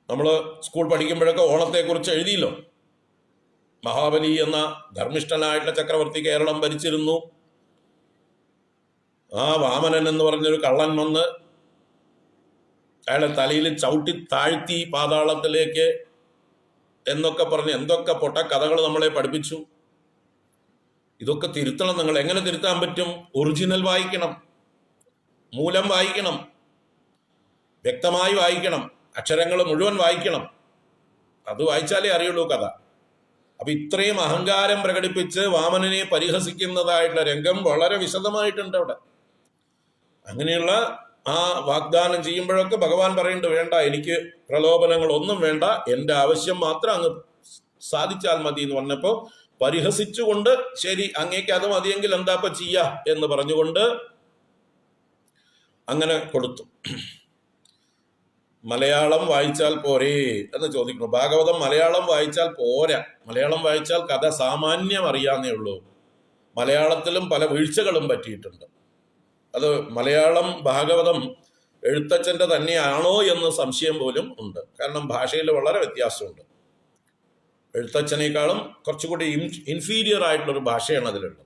നമ്മൾ സ്കൂൾ പഠിക്കുമ്പോഴൊക്കെ ഓണത്തെക്കുറിച്ച് എഴുതിയല്ലോ. മഹാബലി എന്ന ധർമ്മിഷ്ഠനായിട്ടുള്ള ചക്രവർത്തി കേരളം ഭരിച്ചിരുന്നു. ആ വാമനൻ എന്ന് പറഞ്ഞൊരു കള്ളൻ വന്ന് അയാളെ തലയിൽ ചവിട്ടി താഴ്ത്തി പാതാളത്തിലേക്ക് എന്നൊക്കെ പറഞ്ഞ് എന്തൊക്കെ പൊട്ട കഥകൾ നമ്മളെ പഠിപ്പിച്ചു. ഇതൊക്കെ തിരുത്തണം. നിങ്ങൾ എങ്ങനെ തിരുത്താൻ പറ്റും? ഒറിജിനൽ വായിക്കണം, മൂലം വായിക്കണം, വ്യക്തമായി വായിക്കണം, അക്ഷരങ്ങൾ മുഴുവൻ വായിക്കണം. അത് വായിച്ചാലേ അറിയുള്ളൂ കഥ. അപ്പൊ ഇത്രയും അഹങ്കാരം പ്രകടിപ്പിച്ച് വാമനനെ പരിഹസിക്കുന്നതായിട്ടുള്ള രംഗം വളരെ വിശദമായിട്ടുണ്ട് അവിടെ. അങ്ങനെയുള്ള ആ വാഗ്ദാനം ചെയ്യുമ്പോഴൊക്കെ ഭഗവാൻ പറയുന്നുണ്ട്, വേണ്ട, എനിക്ക് പ്രലോഭനങ്ങൾ ഒന്നും വേണ്ട, എൻ്റെ ആവശ്യം മാത്രം അങ്ങ് സാധിച്ചാൽ മതി എന്ന് പറഞ്ഞപ്പോൾ പരിഹസിച്ചുകൊണ്ട് ശരി അങ്ങേക്ക് അത് മതിയെങ്കിൽ എന്താപ്പ ചെയ്യാ എന്ന് പറഞ്ഞുകൊണ്ട് അങ്ങനെ കൊടുത്തു. മലയാളം വായിച്ചാൽ പോരേ എന്ന് ചോദിക്കുന്നു. ഭാഗവതം മലയാളം വായിച്ചാൽ പോരാ. മലയാളം വായിച്ചാൽ കഥ സാമാന്യം അറിയാന്നേ ഉള്ളൂ. മലയാളത്തിലും പല വീഴ്ചകളും പറ്റിയിട്ടുണ്ട്. അത് മലയാളം ഭാഗവതം എഴുത്തച്ഛൻ്റെ തന്നെയാണോ എന്ന് സംശയം പോലും ഉണ്ട്. കാരണം ഭാഷയിൽ വളരെ വ്യത്യാസമുണ്ട്. എഴുത്തച്ഛനേക്കാളും കുറച്ചുകൂടി ഇൻഫീരിയർ ആയിട്ടുള്ളൊരു ഭാഷയാണ് അതിലുള്ളത്.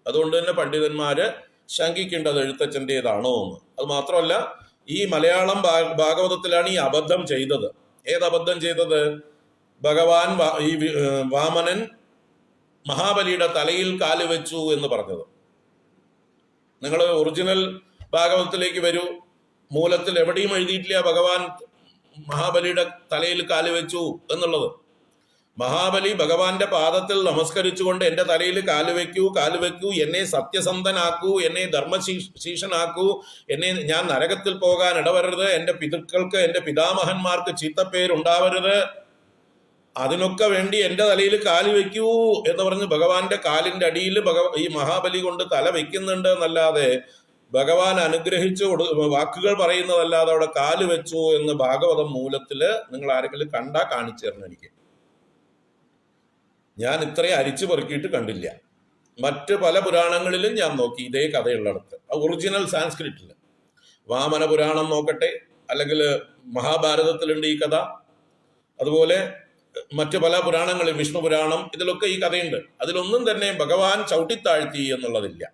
അതുകൊണ്ട് തന്നെ പണ്ഡിതന്മാര് ശങ്കിക്കേണ്ടത് എഴുത്തച്ഛൻ്റെതാണോ എന്ന്. അത് മാത്രമല്ല, ഈ മലയാളം ഭാഗവതത്തിലാണ് ഈ അബദ്ധം ചെയ്തത്. ഏതബദ്ധം ചെയ്തത്? ഭഗവാൻ ഈ വാമനൻ മഹാബലിയുടെ തലയിൽ കാല് വെച്ചു എന്ന് പറഞ്ഞത്. നിങ്ങൾ ഒറിജിനൽ ഭാഗവതത്തിലേക്ക് വരൂ. മൂലത്തിൽ എവിടെയും എഴുതിയിട്ടില്ല ഭഗവാൻ മഹാബലിയുടെ തലയിൽ കാല് വെച്ചു എന്നുള്ളത്. മഹാബലി ഭഗവാന്റെ പാദത്തിൽ നമസ്കരിച്ചുകൊണ്ട് എൻ്റെ തലയിൽ കാല് വെക്കൂ, എന്നെ സത്യസന്ധനാക്കൂ, എന്നെ ധർമ്മശീഷനാക്കൂ, ഞാൻ നരകത്തിൽ പോകാൻ ഇടവരരുത്, എൻ്റെ പിതൃക്കൾക്ക്, എൻ്റെ പിതാമഹന്മാർക്ക് ചീത്തപ്പേരുണ്ടാവരുത്, അതിനൊക്കെ വേണ്ടി എൻ്റെ തലയിൽ കാല് വെക്കൂ എന്ന് പറഞ്ഞ് ഭഗവാന്റെ കാലിൻ്റെ അടിയിൽ ഈ മഹാബലി കൊണ്ട് തല വെക്കുന്നുണ്ട് എന്നല്ലാതെ ഭഗവാൻ അനുഗ്രഹിച്ചു വാക്കുകൾ പറയുന്നതല്ലാതെ അവിടെ കാല് വെച്ചു എന്ന് ഭാഗവതം മൂലത്തില് നിങ്ങൾ ആരെങ്കിലും കണ്ടാ കാണിച്ചു തരണം എനിക്ക്. ഞാൻ ഇത്രയും അരിച്ചു പെറുക്കിയിട്ട് കണ്ടില്ല. മറ്റ് പല പുരാണങ്ങളിലും ഞാൻ നോക്കി ഇതേ കഥയുള്ളിടത്ത്. ഒറിജിനൽ സാൻസ്ക്രിറ്റിൽ വാമന പുരാണം നോക്കട്ടെ, അല്ലെങ്കിൽ മഹാഭാരതത്തിലുണ്ട് ഈ കഥ. അതുപോലെ മറ്റ് പല പുരാണങ്ങളിൽ, വിഷ്ണു പുരാണം, ഇതിലൊക്കെ ഈ കഥയുണ്ട്. അതിലൊന്നും തന്നെ ഭഗവാൻ ചവിട്ടിത്താഴ്ത്തി എന്നുള്ളതില്ല.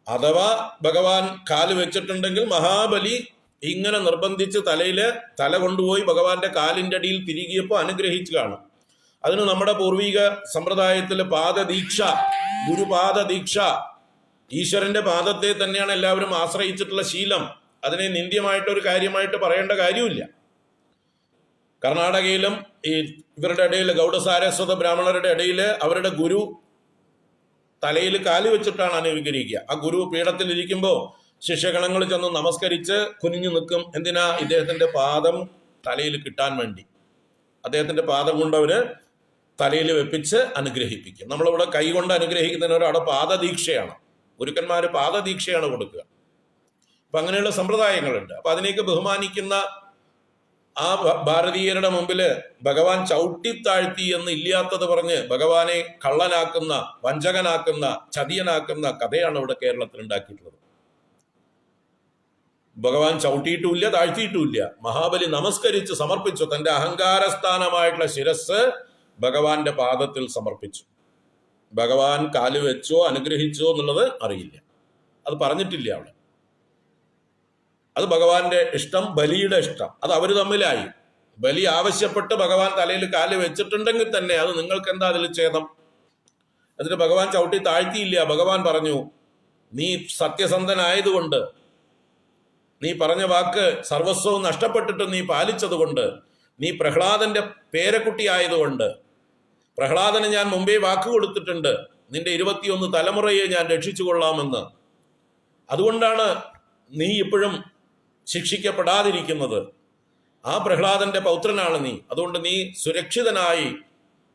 അഥവാ ഭഗവാൻ കാല് വെച്ചിട്ടുണ്ടെങ്കിൽ മഹാബലി ഇങ്ങനെ നിർബന്ധിച്ച് തല കൊണ്ടുപോയി ഭഗവാന്റെ കാലിൻ്റെ അടിയിൽ തിരികിയപ്പോൾ അനുഗ്രഹിച്ചു കാണും. അതിന് നമ്മുടെ പൂർവിക സമ്പ്രദായത്തില് പാദദീക്ഷ, ഗുരുപാദദീക്ഷ, ഈശ്വരന്റെ പാദത്തെ തന്നെയാണ് എല്ലാവരും ആശ്രയിച്ചിട്ടുള്ള ശീലം. അതിനെ നിന്ദ്യമായിട്ടൊരു കാര്യമായിട്ട് പറയേണ്ട കാര്യമില്ല. കർണാടകയിലും ഈ ഇവരുടെ ഇടയിൽ, ഗൗഡസാരസ്വത ബ്രാഹ്മണരുടെ ഇടയിൽ അവരുടെ ഗുരു തലയിൽ കാല് വെച്ചിട്ടാണ് അനുഗ്രഹിക്കുക. ആ ഗുരു പീഠത്തിൽ ഇരിക്കുമ്പോൾ ശിഷ്യഗണങ്ങൾ ചെന്ന് നമസ്കരിച്ച് കുനിഞ്ഞു നിൽക്കും. എന്തിനാ? ഇദ്ദേഹത്തിന്റെ പാദം തലയിൽ കിട്ടാൻ വേണ്ടി. അദ്ദേഹത്തിന്റെ പാദം കൊണ്ട് അവര് തലയിൽ വെപ്പിച്ച് അനുഗ്രഹിപ്പിക്കും. നമ്മളിവിടെ കൈ കൊണ്ട് അനുഗ്രഹിക്കുന്നതിന് അവിടെ പാദദീക്ഷയാണ്. ഗുരുക്കന്മാര് പാദദീക്ഷയാണ് കൊടുക്കുക. അപ്പൊ അങ്ങനെയുള്ള സമ്പ്രദായങ്ങളുണ്ട്. അപ്പൊ അതിനെയൊക്കെ ബഹുമാനിക്കുന്ന ആ ഭാരതീയരുടെ മുമ്പില് ഭഗവാൻ ചവിട്ടിത്താഴ്ത്തി എന്ന് ഇല്ലാത്തത് പറഞ്ഞ് ഭഗവാനെ കള്ളനാക്കുന്ന, വഞ്ചകനാക്കുന്ന, ചതിയനാക്കുന്ന കഥയാണ് ഇവിടെ കേരളത്തിൽ ഉണ്ടാക്കിയിട്ടുള്ളത്. ഭഗവാൻ ചവിട്ടിയിട്ടുമില്ല, താഴ്ത്തിയിട്ടുമില്ല. മഹാബലി നമസ്കരിച്ച് സമർപ്പിച്ചു. തന്റെ അഹങ്കാരസ്ഥാനമായിട്ടുള്ള ശിരസ് ഭഗവാന്റെ പാദത്തിൽ സമർപ്പിച്ചു. ഭഗവാൻ കാല് വെച്ചോ അനുഗ്രഹിച്ചോ എന്നുള്ളത് അറിയില്ല. അത് പറഞ്ഞിട്ടില്ല അവിടെ. അത് ഭഗവാന്റെ ഇഷ്ടം, ബലിയുടെ ഇഷ്ടം. അത് അവര് തമ്മിലായി. ബലി ആവശ്യപ്പെട്ട് ഭഗവാൻ തലയിൽ കാല് വെച്ചിട്ടുണ്ടെങ്കിൽ തന്നെ അത് നിങ്ങൾക്ക് എന്താ അതിൽ ഛേദം? എന്നിട്ട് ഭഗവാൻ ചവിട്ടി താഴ്ത്തിയില്ല. ഭഗവാൻ പറഞ്ഞു, നീ സത്യസന്ധനായതുകൊണ്ട് നീ പറഞ്ഞ വാക്ക് സർവസ്വവും നഷ്ടപ്പെട്ടിട്ട് നീ പാലിച്ചതുകൊണ്ട്, നീ പ്രഹ്ലാദന്റെ പേരക്കുട്ടിയായതുകൊണ്ട്, പ്രഹ്ലാദന് ഞാൻ മുമ്പേ വാക്ക് കൊടുത്തിട്ടുണ്ട്, നിന്റെ 21 തലമുറയെ ഞാൻ രക്ഷിച്ചു കൊള്ളാമെന്ന്. അതുകൊണ്ടാണ് നീ ഇപ്പോഴും ശിക്ഷിക്കപ്പെടാതിരിക്കുന്നത്. ആ പ്രഹ്ലാദന്റെ പൗത്രനാണ് നീ. അതുകൊണ്ട് നീ സുരക്ഷിതനായി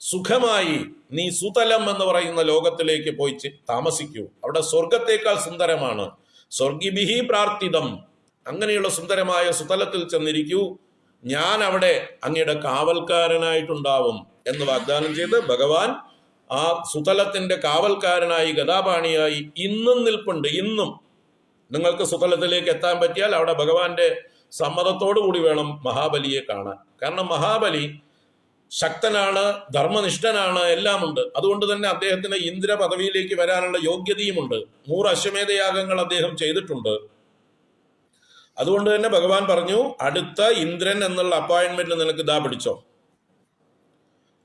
സുഖമായി നീ സുതലം എന്ന് പറയുന്ന ലോകത്തിലേക്ക് പോയി താമസിക്കൂ. അവിടെ സ്വർഗത്തേക്കാൾ സുന്ദരമാണ്. സ്വർഗിഭിഹി പ്രാർത്ഥിതം. അങ്ങനെയുള്ള സുന്ദരമായ സുതലത്തിൽ ചെന്നിരിക്കൂ. ഞാൻ അവിടെ അങ്ങയുടെ കാവൽക്കാരനായിട്ടുണ്ടാവും എന്ന് വാഗ്ദാനം ചെയ്ത് ഭഗവാൻ ആ സുതലത്തിന്റെ കാവൽക്കാരനായി ഗദാപാണിയായി ഇന്നും നിൽപ്പുണ്ട്. ഇന്നും നിങ്ങൾക്ക് സുതലത്തിലേക്ക് എത്താൻ പറ്റിയാൽ അവിടെ ഭഗവാന്റെ സമ്മതത്തോടു കൂടി വേണം മഹാബലിയെ കാണാൻ. കാരണം മഹാബലി ശക്തനാണ്, ധർമ്മനിഷ്ഠനാണ്, എല്ലാമുണ്ട്. അതുകൊണ്ട് തന്നെ അദ്ദേഹത്തിന് ഇന്ദ്ര പദവിയിലേക്ക് വരാനുള്ള യോഗ്യതയുമുണ്ട്. 100 അശ്വമേധയാഗങ്ങൾ അദ്ദേഹം ചെയ്തിട്ടുണ്ട്. അതുകൊണ്ട് തന്നെ ഭഗവാൻ പറഞ്ഞു, അടുത്ത ഇന്ദ്രൻ എന്നുള്ള അപ്പോയിന്റ്മെന്റ് നിനക്ക് ഇതാ പിടിച്ചോ.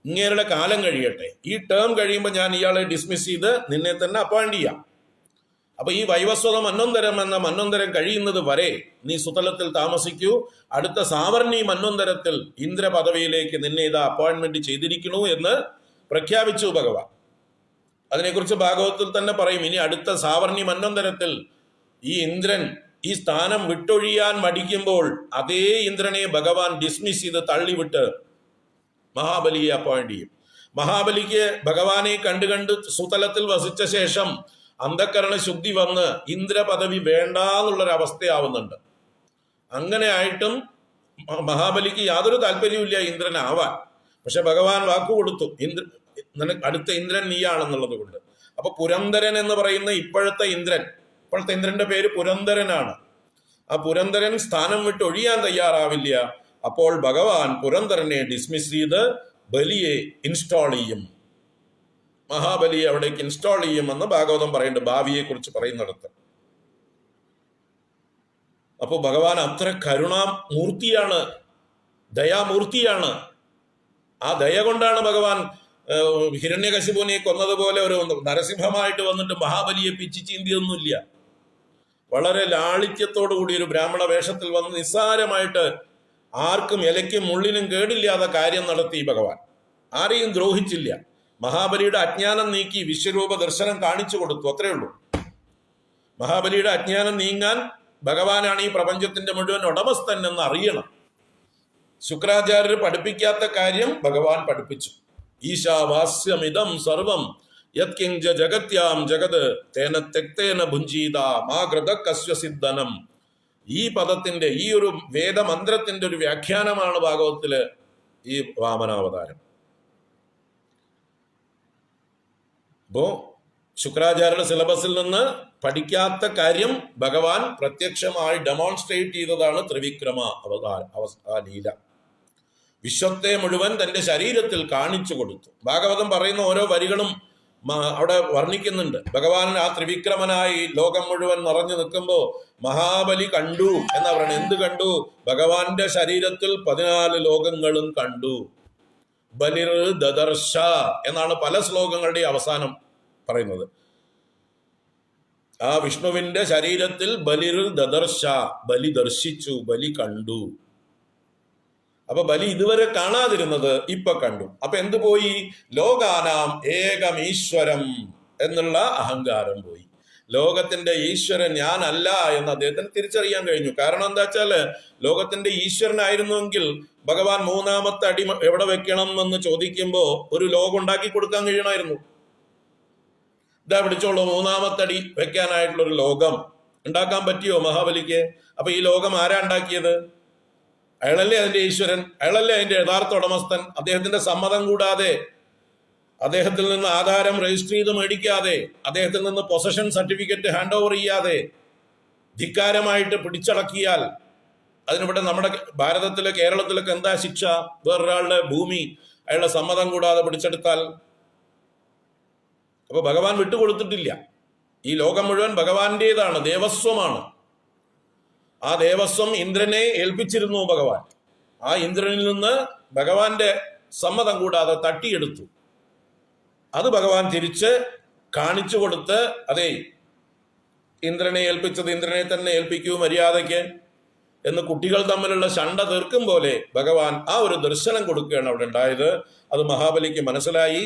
ഇങ്ങേരുടെ കാലം കഴിയട്ടെ, ഈ ടേം കഴിയുമ്പോൾ ഞാൻ ഇയാളെ ഡിസ്മിസ് ചെയ്ത് നിന്നെ തന്നെ അപ്പോയിന്റ് ചെയ്യാം. അപ്പൊ ഈ വൈവസ്വത മന്വന്തരം എന്ന മന്വന്തരം കഴിയുന്നത് വരെ നീ സുതലത്തിൽ താമസിക്കൂ. അടുത്ത സാവർണി മന്വന്തരത്തിൽ ഇന്ദ്ര പദവിയിലേക്ക് നിന്നെ ഇതാ അപ്പോയിന്റ്മെന്റ് ചെയ്തിരിക്കണു എന്ന് പ്രഖ്യാപിച്ചു ഭഗവാൻ. അതിനെക്കുറിച്ച് ഭാഗവതത്തിൽ തന്നെ പറയും. ഇനി അടുത്ത സാവർണി മന്വന്തരത്തിൽ ഈ ഇന്ദ്രൻ ഈ സ്ഥാനം വിട്ടൊഴിയാൻ മടിക്കുമ്പോൾ അതേ ഇന്ദ്രനെ ഭഗവാൻ ഡിസ്മിസ് ചെയ്ത് തള്ളിവിട്ട് മഹാബലിയെ അപ്പോയിന്റ് ചെയ്യും. മഹാബലിക്ക് ഭഗവാനെ കണ്ട് സുതലത്തിൽ വസിച്ച ശേഷം അന്ധക്കരണ ശുദ്ധി വന്ന് ഇന്ദ്ര പദവി വേണ്ട എന്നുള്ളൊരവസ്ഥയാവുന്നുണ്ട്. അങ്ങനെ ആയിട്ടും മഹാബലിക്ക് യാതൊരു താല്പര്യമില്ല ഇന്ദ്രനാവാൻ. പക്ഷെ ഭഗവാൻ വാക്കു കൊടുത്തു, അടുത്ത ഇന്ദ്രൻ നീയാണെന്നുള്ളത് കൊണ്ട്. അപ്പൊ പുരന്ദരൻ എന്ന് പറയുന്ന ഇപ്പോഴത്തെ ഇന്ദ്രന്റെ പേര് പുരന്ദരനാണ്. ആ പുരന്ദരൻ സ്ഥാനം വിട്ട് ഒഴിയാൻ തയ്യാറാവില്ല. അപ്പോൾ ഭഗവാൻ പുരന്ദരനെ ഡിസ്മിസ് ചെയ്ത് ബലിയെ ഇൻസ്റ്റാൾ ചെയ്യും. മഹാബലിയെ അവിടേക്ക് ഇൻസ്റ്റാൾ ചെയ്യുമെന്ന് ഭാഗവതം പറയുന്നുണ്ട്, ഭാവിയെ കുറിച്ച് പറയുന്നിടത്ത്. അപ്പോൾ ഭഗവാൻ അത്ര കരുണാമൂർത്തിയാണ്, ദയാമൂർത്തിയാണ്. ആ ദയ കൊണ്ടാണ് ഭഗവാൻ ഹിരണ്യകശിപുവിനെ കൊന്നതുപോലെ ഒരു നരസിംഹമായിട്ട് വന്നിട്ട് മഹാബലിയെ പിച്ചി ചീന്തിയൊന്നുമില്ല. വളരെ ലാളിത്യത്തോടു കൂടി ഒരു ബ്രാഹ്മണ വേഷത്തിൽ വന്ന് നിസ്സാരമായിട്ട് ആർക്കും ഇലയ്ക്കും മുള്ളിനും കേടില്ലാതെ കാര്യം നടത്തി ഭഗവാൻ. ആരെയും ദ്രോഹിച്ചില്ല. മഹാബലിയുടെ അജ്ഞാനം നീക്കി വിശ്വരൂപ ദർശനം കാണിച്ചു കൊടുത്തു, അത്രേ ഉള്ളൂ. മഹാബലിയുടെ അജ്ഞാനം നീങ്ങാൻ ഭഗവാനാണ് ഈ പ്രപഞ്ചത്തിന്റെ മുഴുവൻ ഉടമസ്ഥൻ എന്ന് അറിയണം. ശുക്രാചാര്യർ പഠിപ്പിക്കാത്ത കാര്യം ഭഗവാൻ പഠിപ്പിച്ചു. ഈശാവാസ്യമിതം സർവം യത്കിഞ്ച ജഗത്യാം ജഗത് തേന തെക്തേന ഭുഞ്ചീത മാകൃത കസ്വസിദ്ധനം. ഈ പദത്തിന്റെ, ഈ ഒരു വേദമന്ത്രത്തിന്റെ ഒരു വ്യാഖ്യാനമാണ് ഭാഗവത്തില് ഈ വാമനാവതാരം. അപ്പോ ശുക്രാചാര്യരുടെ സിലബസിൽ നിന്ന് പഠിക്കാത്ത കാര്യം ഭഗവാൻ പ്രത്യക്ഷമായി ഡെമോൺസ്ട്രേറ്റ് ചെയ്തതാണ് ത്രിവിക്രമ ആ ലീല. വിശ്വത്തെ മുഴുവൻ തന്റെ ശരീരത്തിൽ കാണിച്ചു കൊടുത്തു. ഭാഗവതം പറയുന്ന ഓരോ വരികളും അവിടെ വർണ്ണിക്കുന്നുണ്ട്. ഭഗവാൻ ആ ത്രിവിക്രമനായി ലോകം മുഴുവൻ നിറഞ്ഞു നിൽക്കുമ്പോൾ മഹാബലി കണ്ടു എന്നാ പറയുന്നത്. എന്ത് കണ്ടു? ഭഗവാന്റെ ശരീരത്തിൽ 14 ലോകങ്ങളും കണ്ടു. ബലിർ ദദർശ എന്നാണ് പല ശ്ലോകങ്ങളുടെ അവസാനം പറയുന്നത്. ആ വിഷ്ണുവിന്റെ ശരീരത്തിൽ ബലിർ ദദർശ, ബലി ദർശിച്ചു, ബലി കണ്ടു. അപ്പൊ ബലി ഇതുവരെ കാണാതിരുന്നത് ഇപ്പൊ കണ്ടു. അപ്പൊ എന്തു പോയി? ലോകാനാം ഏകമീശ്വരം എന്നുള്ള അഹങ്കാരം പോയി. ലോകത്തിന്റെ ഈശ്വരൻ ഞാനല്ല എന്ന് അദ്ദേഹത്തിന് തിരിച്ചറിയാൻ കഴിഞ്ഞു. കാരണം എന്താ വെച്ചാല് ലോകത്തിന്റെ ഈശ്വരനായിരുന്നുവെങ്കിൽ ഭഗവാൻ 3ാമത്തെ അടി എവിടെ വെക്കണം എന്ന് ചോദിക്കുമ്പോ ഒരു ലോകം ഉണ്ടാക്കി കൊടുക്കാൻ കഴിയണമായിരുന്നു. ഇതാ പിടിച്ചോളൂ, 3ാമത്തെ അടി വെക്കാനായിട്ടുള്ള ഒരു ലോകം ഉണ്ടാക്കാൻ പറ്റിയോ മഹാബലിക്ക്? അപ്പൊ ഈ ലോകം ആരാ ഉണ്ടാക്കിയത്? അയാളല്ലേ അതിന്റെ ഈശ്വരൻ, അയാളല്ലേ അതിന്റെ യഥാർത്ഥ ഉടമസ്ഥൻ. അദ്ദേഹത്തിന്റെ സമ്മതം കൂടാതെ, അദ്ദേഹത്തിൽ നിന്ന് ആധാരം രജിസ്റ്റർ ചെയ്ത് മേടിക്കാതെ, അദ്ദേഹത്തിൽ നിന്ന് പൊസഷൻ സർട്ടിഫിക്കറ്റ് ഹാൻഡ് ഓവർ ചെയ്യാതെ ധിക്കാരമായിട്ട് പിടിച്ചടക്കിയാൽ അതിനിവിടെ നമ്മുടെ ഭാരതത്തിലെ കേരളത്തിലൊക്കെ എന്താ ശിക്ഷ? വേറൊരാളുടെ ഭൂമി അയാളുടെ സമ്മതം കൂടാതെ പിടിച്ചെടുത്താൽ. അപ്പൊ ഭഗവാൻ വിട്ടുകൊടുത്തിട്ടില്ല. ഈ ലോകം മുഴുവൻ ഭഗവാന്റേതാണ്, ദേവസ്വമാണ്. ആ ദേവസ്വം ഇന്ദ്രനെ ഏൽപ്പിച്ചിരുന്നു ഭഗവാൻ. ആ ഇന്ദ്രനിൽ നിന്ന് ഭഗവാന്റെ സമ്മതം കൂടാതെ തട്ടിയെടുത്തു. അത് ഭഗവാൻ തിരിച്ച് കാണിച്ചു കൊടുത്ത്, അതെ ഇന്ദ്രനെ ഏൽപ്പിച്ചത് ഇന്ദ്രനെ തന്നെ ഏൽപ്പിക്കൂ, മര്യാദയ്ക്ക് എന്ന് കുട്ടികൾ തമ്മിലുള്ള ശണ്ട തീർക്കും പോലെ ഭഗവാൻ ആ ഒരു ദർശനം കൊടുക്കുകയാണ് അവിടെ ഉണ്ടായത്. അത് മഹാബലിക്ക് മനസ്സിലായി.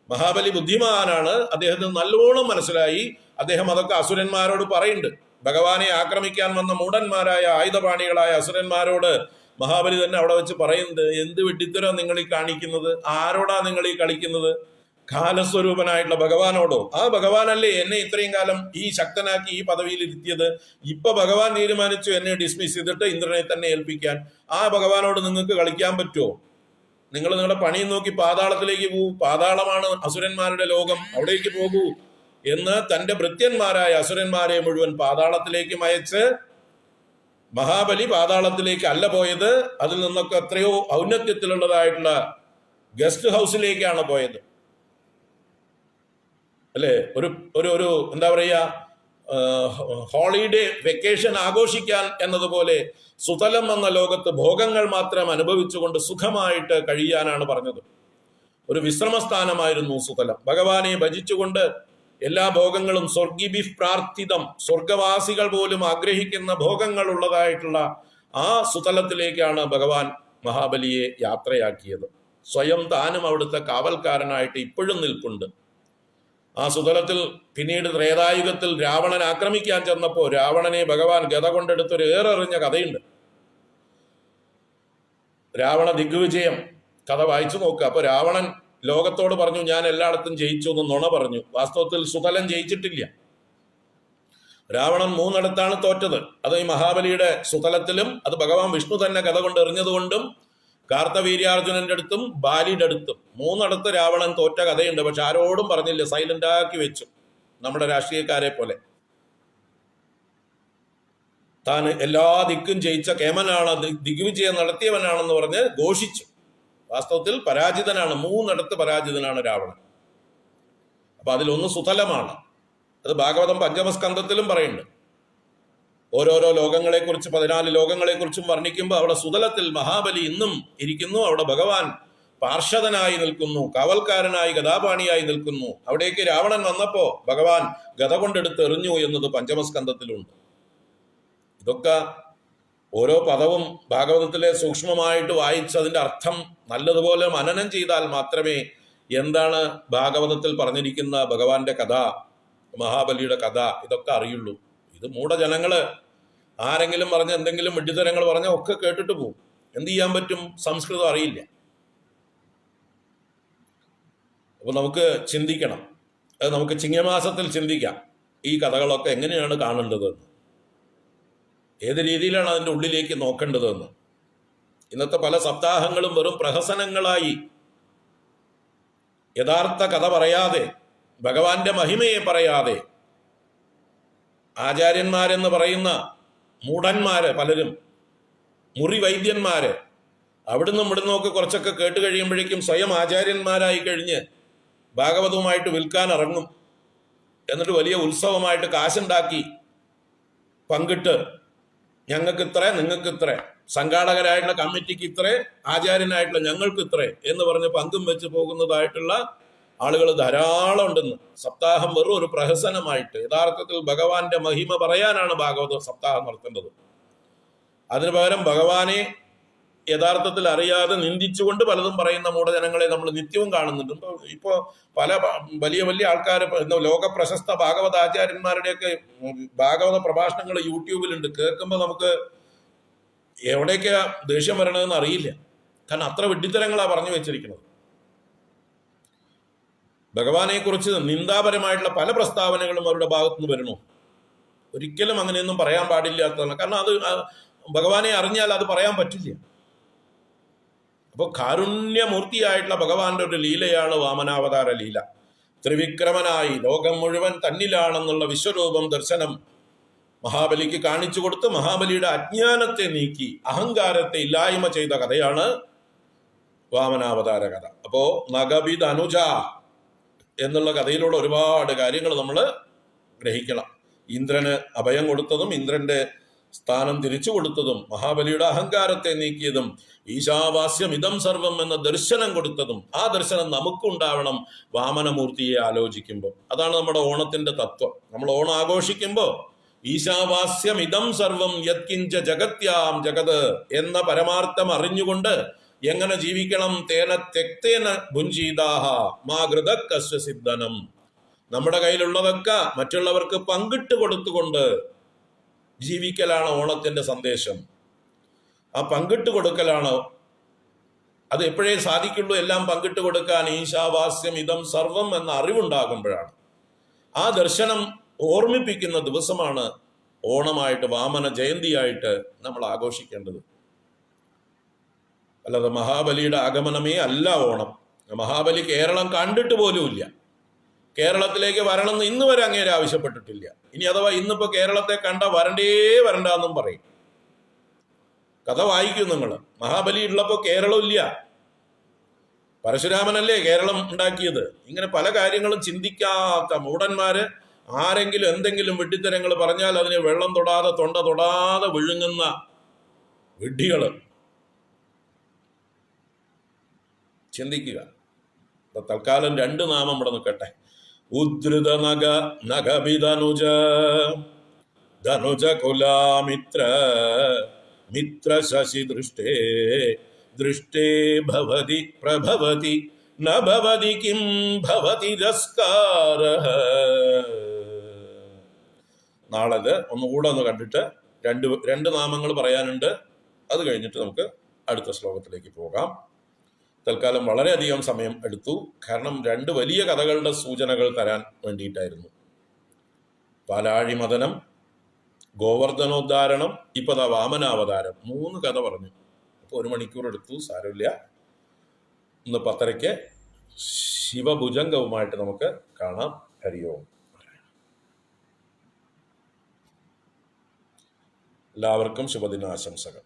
മഹാബലി ബുദ്ധിമാനാണ്, അദ്ദേഹത്തിന് നല്ലോണം മനസ്സിലായി. അദ്ദേഹം അതൊക്കെ അസുരന്മാരോട് പറയുന്നുണ്ട്. ഭഗവാനെ ആക്രമിക്കാൻ വന്ന മൂഢന്മാരായ ആയുധപാണികളായ അസുരന്മാരോട് മഹാബലി തന്നെ അവിടെ വെച്ച് പറയുന്നത്, എന്ത് വെട്ടിത്തരം നിങ്ങൾ ഈ കാണിക്കുന്നത്? ആരോടാ നിങ്ങൾ ഈ കളിക്കുന്നത്? കാലസ്വരൂപനായിട്ടുള്ള ഭഗവാനോടോ? ആ ഭഗവാനല്ലേ എന്നെ ഇത്രയും കാലം ഈ ശക്തനാക്കി ഈ പദവിയിൽ ഇരുത്തിയത്. ഇപ്പൊ ഭഗവാൻ തീരുമാനിച്ചു എന്നെ ഡിസ്മിസ് ചെയ്തിട്ട് ഇന്ദ്രനെ തന്നെ ഏൽപ്പിക്കാൻ. ആ ഭഗവാനോട് നിങ്ങൾക്ക് കളിക്കാൻ പറ്റുമോ? നിങ്ങൾ നിങ്ങളുടെ പണിയും നോക്കി പാതാളത്തിലേക്ക് പോകൂ, പാതാളമാണ് അസുരന്മാരുടെ ലോകം, അവിടേക്ക് പോകൂ എന്ന് തന്റെ ഭൃത്യന്മാരായ അസുരന്മാരെ മുഴുവൻ പാതാളത്തിലേക്ക് അയച്ച്, മഹാബലി പാതാളത്തിലേക്ക് അല്ല പോയത്, അതിൽ നിന്നൊക്കെ എത്രയോ ഔന്നത്യത്തിലുള്ളതായിട്ടുള്ള ഗസ്റ്റ് ഹൗസിലേക്കാണ് പോയത്. അല്ലെ, ഒരു എന്താ പറയുക, ഹോളിഡേ വെക്കേഷൻ ആഘോഷിക്കാൻ എന്നതുപോലെ സുതലം എന്ന ലോകത്ത് ഭോഗങ്ങൾ മാത്രം അനുഭവിച്ചുകൊണ്ട് സുഖമായിട്ട് കഴിയാനാണ് പറഞ്ഞത്. ഒരു വിശ്രമസ്ഥാനമായിരുന്നു സുതലം. ഭഗവാനെ ഭജിച്ചുകൊണ്ട് എല്ലാ ഭോഗങ്ങളും സ്വർഗിഭി പ്രാർത്ഥിതം, സ്വർഗവാസികൾ പോലും ആഗ്രഹിക്കുന്ന ഭോഗങ്ങൾ ഉള്ളതായിട്ടുള്ള ആ സുതലത്തിലേക്കാണ് ഭഗവാൻ മഹാബലിയെ യാത്രയാക്കിയത്. സ്വയം താനും അവിടുത്തെ കാവൽക്കാരനായിട്ട് ഇപ്പോഴും നിൽപ്പുണ്ട്. ആ സുതലത്തിൽ പിന്നീട് ത്രേതായുഗത്തിൽ രാവണൻ ആക്രമിക്കാൻ ചെന്നപ്പോൾ രാവണനെ ഭഗവാൻ ഗത കൊണ്ടെടുത്തൊരു ഏറെറിഞ്ഞ കഥയുണ്ട്. രാവണ ദിഗ്വിജയം കഥ വായിച്ചു നോക്കുക. അപ്പൊ രാവണൻ ലോകത്തോട് പറഞ്ഞു, ഞാൻ എല്ലായിടത്തും ജയിച്ചു എന്ന് നുണ പറഞ്ഞു. വാസ്തവത്തിൽ സുതലം ജയിച്ചിട്ടില്ല. രാവണൻ 3 തോറ്റത്. അത് ഈ മഹാബലിയുടെ സുതലത്തിലും, അത് ഭഗവാൻ വിഷ്ണു തന്നെ കഥ കൊണ്ട് എറിഞ്ഞതുകൊണ്ടും, കാർത്തവീര്യാർജുനന്റെ അടുത്തും ബാലിയുടെ അടുത്തും 3 രാവണൻ തോറ്റ കഥയുണ്ട്. പക്ഷെ ആരോടും പറഞ്ഞില്ല, സൈലന്റ് ആക്കി വെച്ചു. നമ്മുടെ രാഷ്ട്രീയക്കാരെ പോലെ താൻ എല്ലാ ദിക്കും ജയിച്ച കേമനാണ്, ദിഗ്വിജയം നടത്തിയവനാണെന്ന് പറഞ്ഞ് ഘോഷിച്ചു. വാസ്തവത്തിൽ പരാജിതനാണ്, 3 പരാജിതനാണ് രാവണൻ. അപ്പൊ അതിലൊന്ന് സുതലമാണ്. അത് ഭാഗവതം പഞ്ചമസ്കന്ധത്തിലും പറയുന്നുണ്ട്. ഓരോരോ ലോകങ്ങളെക്കുറിച്ച് 14 ലോകങ്ങളെക്കുറിച്ചും വർണ്ണിക്കുമ്പോൾ അവിടെ സുതലത്തിൽ മഹാബലി ഇന്നും ഇരിക്കുന്നു. അവിടെ ഭഗവാൻ പാർഷദനായി നിൽക്കുന്നു, കാവൽക്കാരനായി ഗദാപാണിയായി നിൽക്കുന്നു. അവിടേക്ക് രാവണൻ വന്നപ്പോ ഭഗവാൻ ഗദ കൊണ്ടെടുത്ത് എറിഞ്ഞു എന്നത് പഞ്ചമസ്കന്ധത്തിലുണ്ട്. ഇതൊക്കെ ഓരോ പദവും ഭാഗവതത്തിലെ സൂക്ഷ്മമായിട്ട് വായിച്ച് അതിന്റെ അർത്ഥം നല്ലതുപോലെ മനനം ചെയ്താൽ മാത്രമേ എന്താണ് ഭാഗവതത്തിൽ പറഞ്ഞിരിക്കുന്ന ഭഗവാന്റെ കഥ, മഹാബലിയുടെ കഥ, ഇതൊക്കെ അറിയുള്ളൂ. ഇത് മൂഢജനങ്ങള് ആരെങ്കിലും പറഞ്ഞ എന്തെങ്കിലും വിഡ്ഢിത്തരങ്ങൾ പറഞ്ഞാൽ ഒക്കെ കേട്ടിട്ട് പോകും. എന്ത് ചെയ്യാൻ പറ്റും? സംസ്കൃതം അറിയില്ല. അപ്പൊ നമുക്ക് ചിന്തിക്കണം. അത് നമുക്ക് ചിങ്ങമാസത്തിൽ ചിന്തിക്കാം. ഈ കഥകളൊക്കെ എങ്ങനെയാണ് കാണേണ്ടതെന്ന്, ഏത് രീതിയിലാണ് അതിൻ്റെ ഉള്ളിലേക്ക് നോക്കേണ്ടതെന്ന്. ഇന്നത്തെ പല സപ്താഹങ്ങളും വെറും പ്രഹസനങ്ങളായി, യഥാർത്ഥ കഥ പറയാതെ, ഭഗവാന്റെ മഹിമയെ പറയാതെ, ആചാര്യന്മാരെന്ന് പറയുന്ന മൂഢന്മാര് പലരും, മുറി വൈദ്യന്മാര്, അവിടുന്ന് ഇവിടുന്നൊക്കെ കുറച്ചൊക്കെ കേട്ട് കഴിയുമ്പോഴേക്കും സ്വയം ആചാര്യന്മാരായി കഴിഞ്ഞ് ഭാഗവതവുമായിട്ട് വിൽക്കാൻ ഇറങ്ങും. എന്നിട്ട് വലിയ ഉത്സവമായിട്ട് കാശുണ്ടാക്കി പങ്കിട്ട് ഞങ്ങൾക്ക് ഇത്ര, നിങ്ങൾക്ക് ഇത്ര, സംഘാടകരായിട്ടുള്ള കമ്മിറ്റിക്ക് ഇത്ര, ആചാര്യനായിട്ടുള്ള ഞങ്ങൾക്ക് ഇത്ര എന്ന് പറഞ്ഞ് പങ്കും വെച്ച് പോകുന്നതായിട്ടുള്ള ആളുകൾ ധാരാളം ഉണ്ടെന്ന്. സപ്താഹം വെറും ഒരു പ്രഹസനമായിട്ട്, യഥാർത്ഥത്തിൽ ഭഗവാന്റെ മഹിമ പറയാനാണ് ഭാഗവത സപ്താഹം നടത്തേണ്ടത്. അതിനു പകരം ഭഗവാനെ യഥാർത്ഥത്തിൽ അറിയാതെ നിന്ദിച്ചുകൊണ്ട് പലതും പറയുന്ന മൂഢജനങ്ങളെ നമ്മൾ നിത്യവും കാണുന്നുണ്ട്. ഇപ്പോൾ പല വലിയ വലിയ ആൾക്കാർ, ലോക പ്രശസ്ത ഭാഗവത ആചാര്യന്മാരുടെയൊക്കെ ഭാഗവത പ്രഭാഷണങ്ങൾ യൂട്യൂബിലുണ്ട്. കേൾക്കുമ്പോൾ നമുക്ക് എവിടേക്കാ ദേഷ്യം വരണമെന്ന് അറിയില്ല. കാരണം അത്ര വിഡ്ഢിത്തരങ്ങളാണ് പറഞ്ഞു വെച്ചിരിക്കുന്നത്. ഭഗവാനെ കുറിച്ച് നിന്ദാപരമായിട്ടുള്ള പല പ്രസ്താവനകളും അവരുടെ ഭാഗത്തുനിന്ന് വരുന്നു. ഒരിക്കലും അങ്ങനെയൊന്നും പറയാൻ പാടില്ലാത്തതാണ്. കാരണം അത് ഭഗവാനെ അറിഞ്ഞാൽ അത് പറയാൻ പറ്റില്ല. അപ്പോൾ കാരുണ്യമൂർത്തിയായിട്ടുള്ള ഭഗവാന്റെ ഒരു ലീലയാണ് വാമനാവതാര ലീല. ത്രിവിക്രമനായി ലോകം മുഴുവൻ തന്നിലാണെന്നുള്ള വിശ്വരൂപം ദർശനം മഹാബലിക്ക് കാണിച്ചു കൊടുത്ത് മഹാബലിയുടെ അജ്ഞാനത്തെ നീക്കി അഹങ്കാരത്തെ ഇല്ലായ്മ ചെയ്ത കഥയാണ് വാമനാവതാര കഥ. അപ്പോ നഗവിദ് അനുജ എന്നുള്ള കഥയിലൂടെ ഒരുപാട് കാര്യങ്ങൾ നമ്മൾ ഗ്രഹിക്കണം. ഇന്ദ്രന് അഭയം കൊടുത്തതും ഇന്ദ്രന്റെ സ്ഥാനം തിരിച്ചു കൊടുത്തതും മഹാബലിയുടെ അഹങ്കാരത്തെ നീക്കിയതും ഈശാവാസ്യം ഇതം സർവം എന്ന ദർശനം കൊടുത്തതും, ആ ദർശനം നമുക്കുണ്ടാവണം വാമനമൂർത്തിയെ ആലോചിക്കുമ്പോൾ. അതാണ് നമ്മുടെ ഓണത്തിന്റെ തത്വം. നമ്മൾ ഓണം ആഘോഷിക്കുമ്പോൾ ഈശാവാസ്യമിതം സർവം യത്കിഞ്ച ജഗത്യാം ജഗത് എന്ന പരമാർത്ഥം അറിഞ്ഞുകൊണ്ട് എങ്ങനെ ജീവിക്കണം? തേന തെക്തേന ഭുഞ്ചീതാഹ മാ കൃതക്കസ്യ സിദ്ധനം. നമ്മുടെ കയ്യിലുള്ളതൊക്കെ മറ്റുള്ളവർക്ക് പങ്കിട്ട് കൊടുത്തുകൊണ്ട് ജീവിക്കലാണ് ഓണത്തിന്റെ സന്ദേശം. ആ പങ്കിട്ട് കൊടുക്കലാണ്. അത് എപ്പോഴേ സാധിക്കുള്ളൂ എല്ലാം പങ്കിട്ട് കൊടുക്കാൻ? ഈശാവാസ്യം ഇതം സർവം എന്ന അറിവുണ്ടാകുമ്പോഴാണ്. ആ ദർശനം ഓർമ്മിപ്പിക്കുന്ന ദിവസമാണ് ഓണമായിട്ട്, വാമന ജയന്തിയായിട്ട് നമ്മൾ ആഘോഷിക്കേണ്ടത്. അല്ലാതെ മഹാബലിയുടെ ആഗമനമേ അല്ല ഓണം. മഹാബലി കേരളം കണ്ടിട്ട് പോലുമില്ല. കേരളത്തിലേക്ക് വരണമെന്ന് ഇന്ന് വരെ അങ്ങേരെ ആവശ്യപ്പെട്ടിട്ടില്ല. ഇനി അഥവാ ഇന്നിപ്പോ കേരളത്തെ കണ്ട വരണ്ടെന്നും പറയും. കഥ വായിക്കും നിങ്ങൾ. മഹാബലി ഉള്ളപ്പോ കേരളം ഇല്ല. പരശുരാമനല്ലേ കേരളം ഉണ്ടാക്കിയത്. ഇങ്ങനെ പല കാര്യങ്ങളും ചിന്തിക്കാത്ത മൂഢന്മാര് ആരെങ്കിലും എന്തെങ്കിലും വിഡ്ഢിത്തരങ്ങൾ പറഞ്ഞാൽ അതിനെ വെള്ളം തൊടാതെ തൊണ്ട തൊടാതെ വിഴുങ്ങുന്ന വിഡ്ഢികള്. ചിന്തിക്കുക. തൽക്കാലം 2 നാമം ഇവിടെ നിൽക്കട്ടെ. ഉദ്ധൃത നഗഭിധനുജ ധനുജ കുലാമിത്ര മിത്ര ശശി ദൃഷ്ടേ ദൃഷ്ടേ ഭവതി പ്രഭവതി ന ഭവതി കിം ഭവതി രസ്കാരഃ. നാളെ ഒന്നുകൂടെ ഒന്ന് കണ്ടിട്ട് രണ്ട് നാമങ്ങൾ പറയാനുണ്ട്. അത് കഴിഞ്ഞിട്ട് നമുക്ക് അടുത്ത ശ്ലോകത്തിലേക്ക് പോകാം. തൽക്കാലം വളരെയധികം സമയം എടുത്തു. കാരണം 2 വലിയ കഥകളുടെ സൂചനകൾ തരാൻ വേണ്ടിയിട്ടായിരുന്നു. പാലാഴി മദനം, ഗോവർദ്ധനോദ്ധാരണം, ഇപ്പതാ വാമനാവതാരം. 3 കഥ പറഞ്ഞു. അപ്പോൾ 1 മണിക്കൂർ എടുത്തു. സാരമില്ല. ഇന്ന് 10:30 ശിവഭുജംഗവുമായിട്ട് നമുക്ക് കാണാം. ഹരിയോം. എല്ലാവർക്കും ശുഭദിനാശംസകൾ.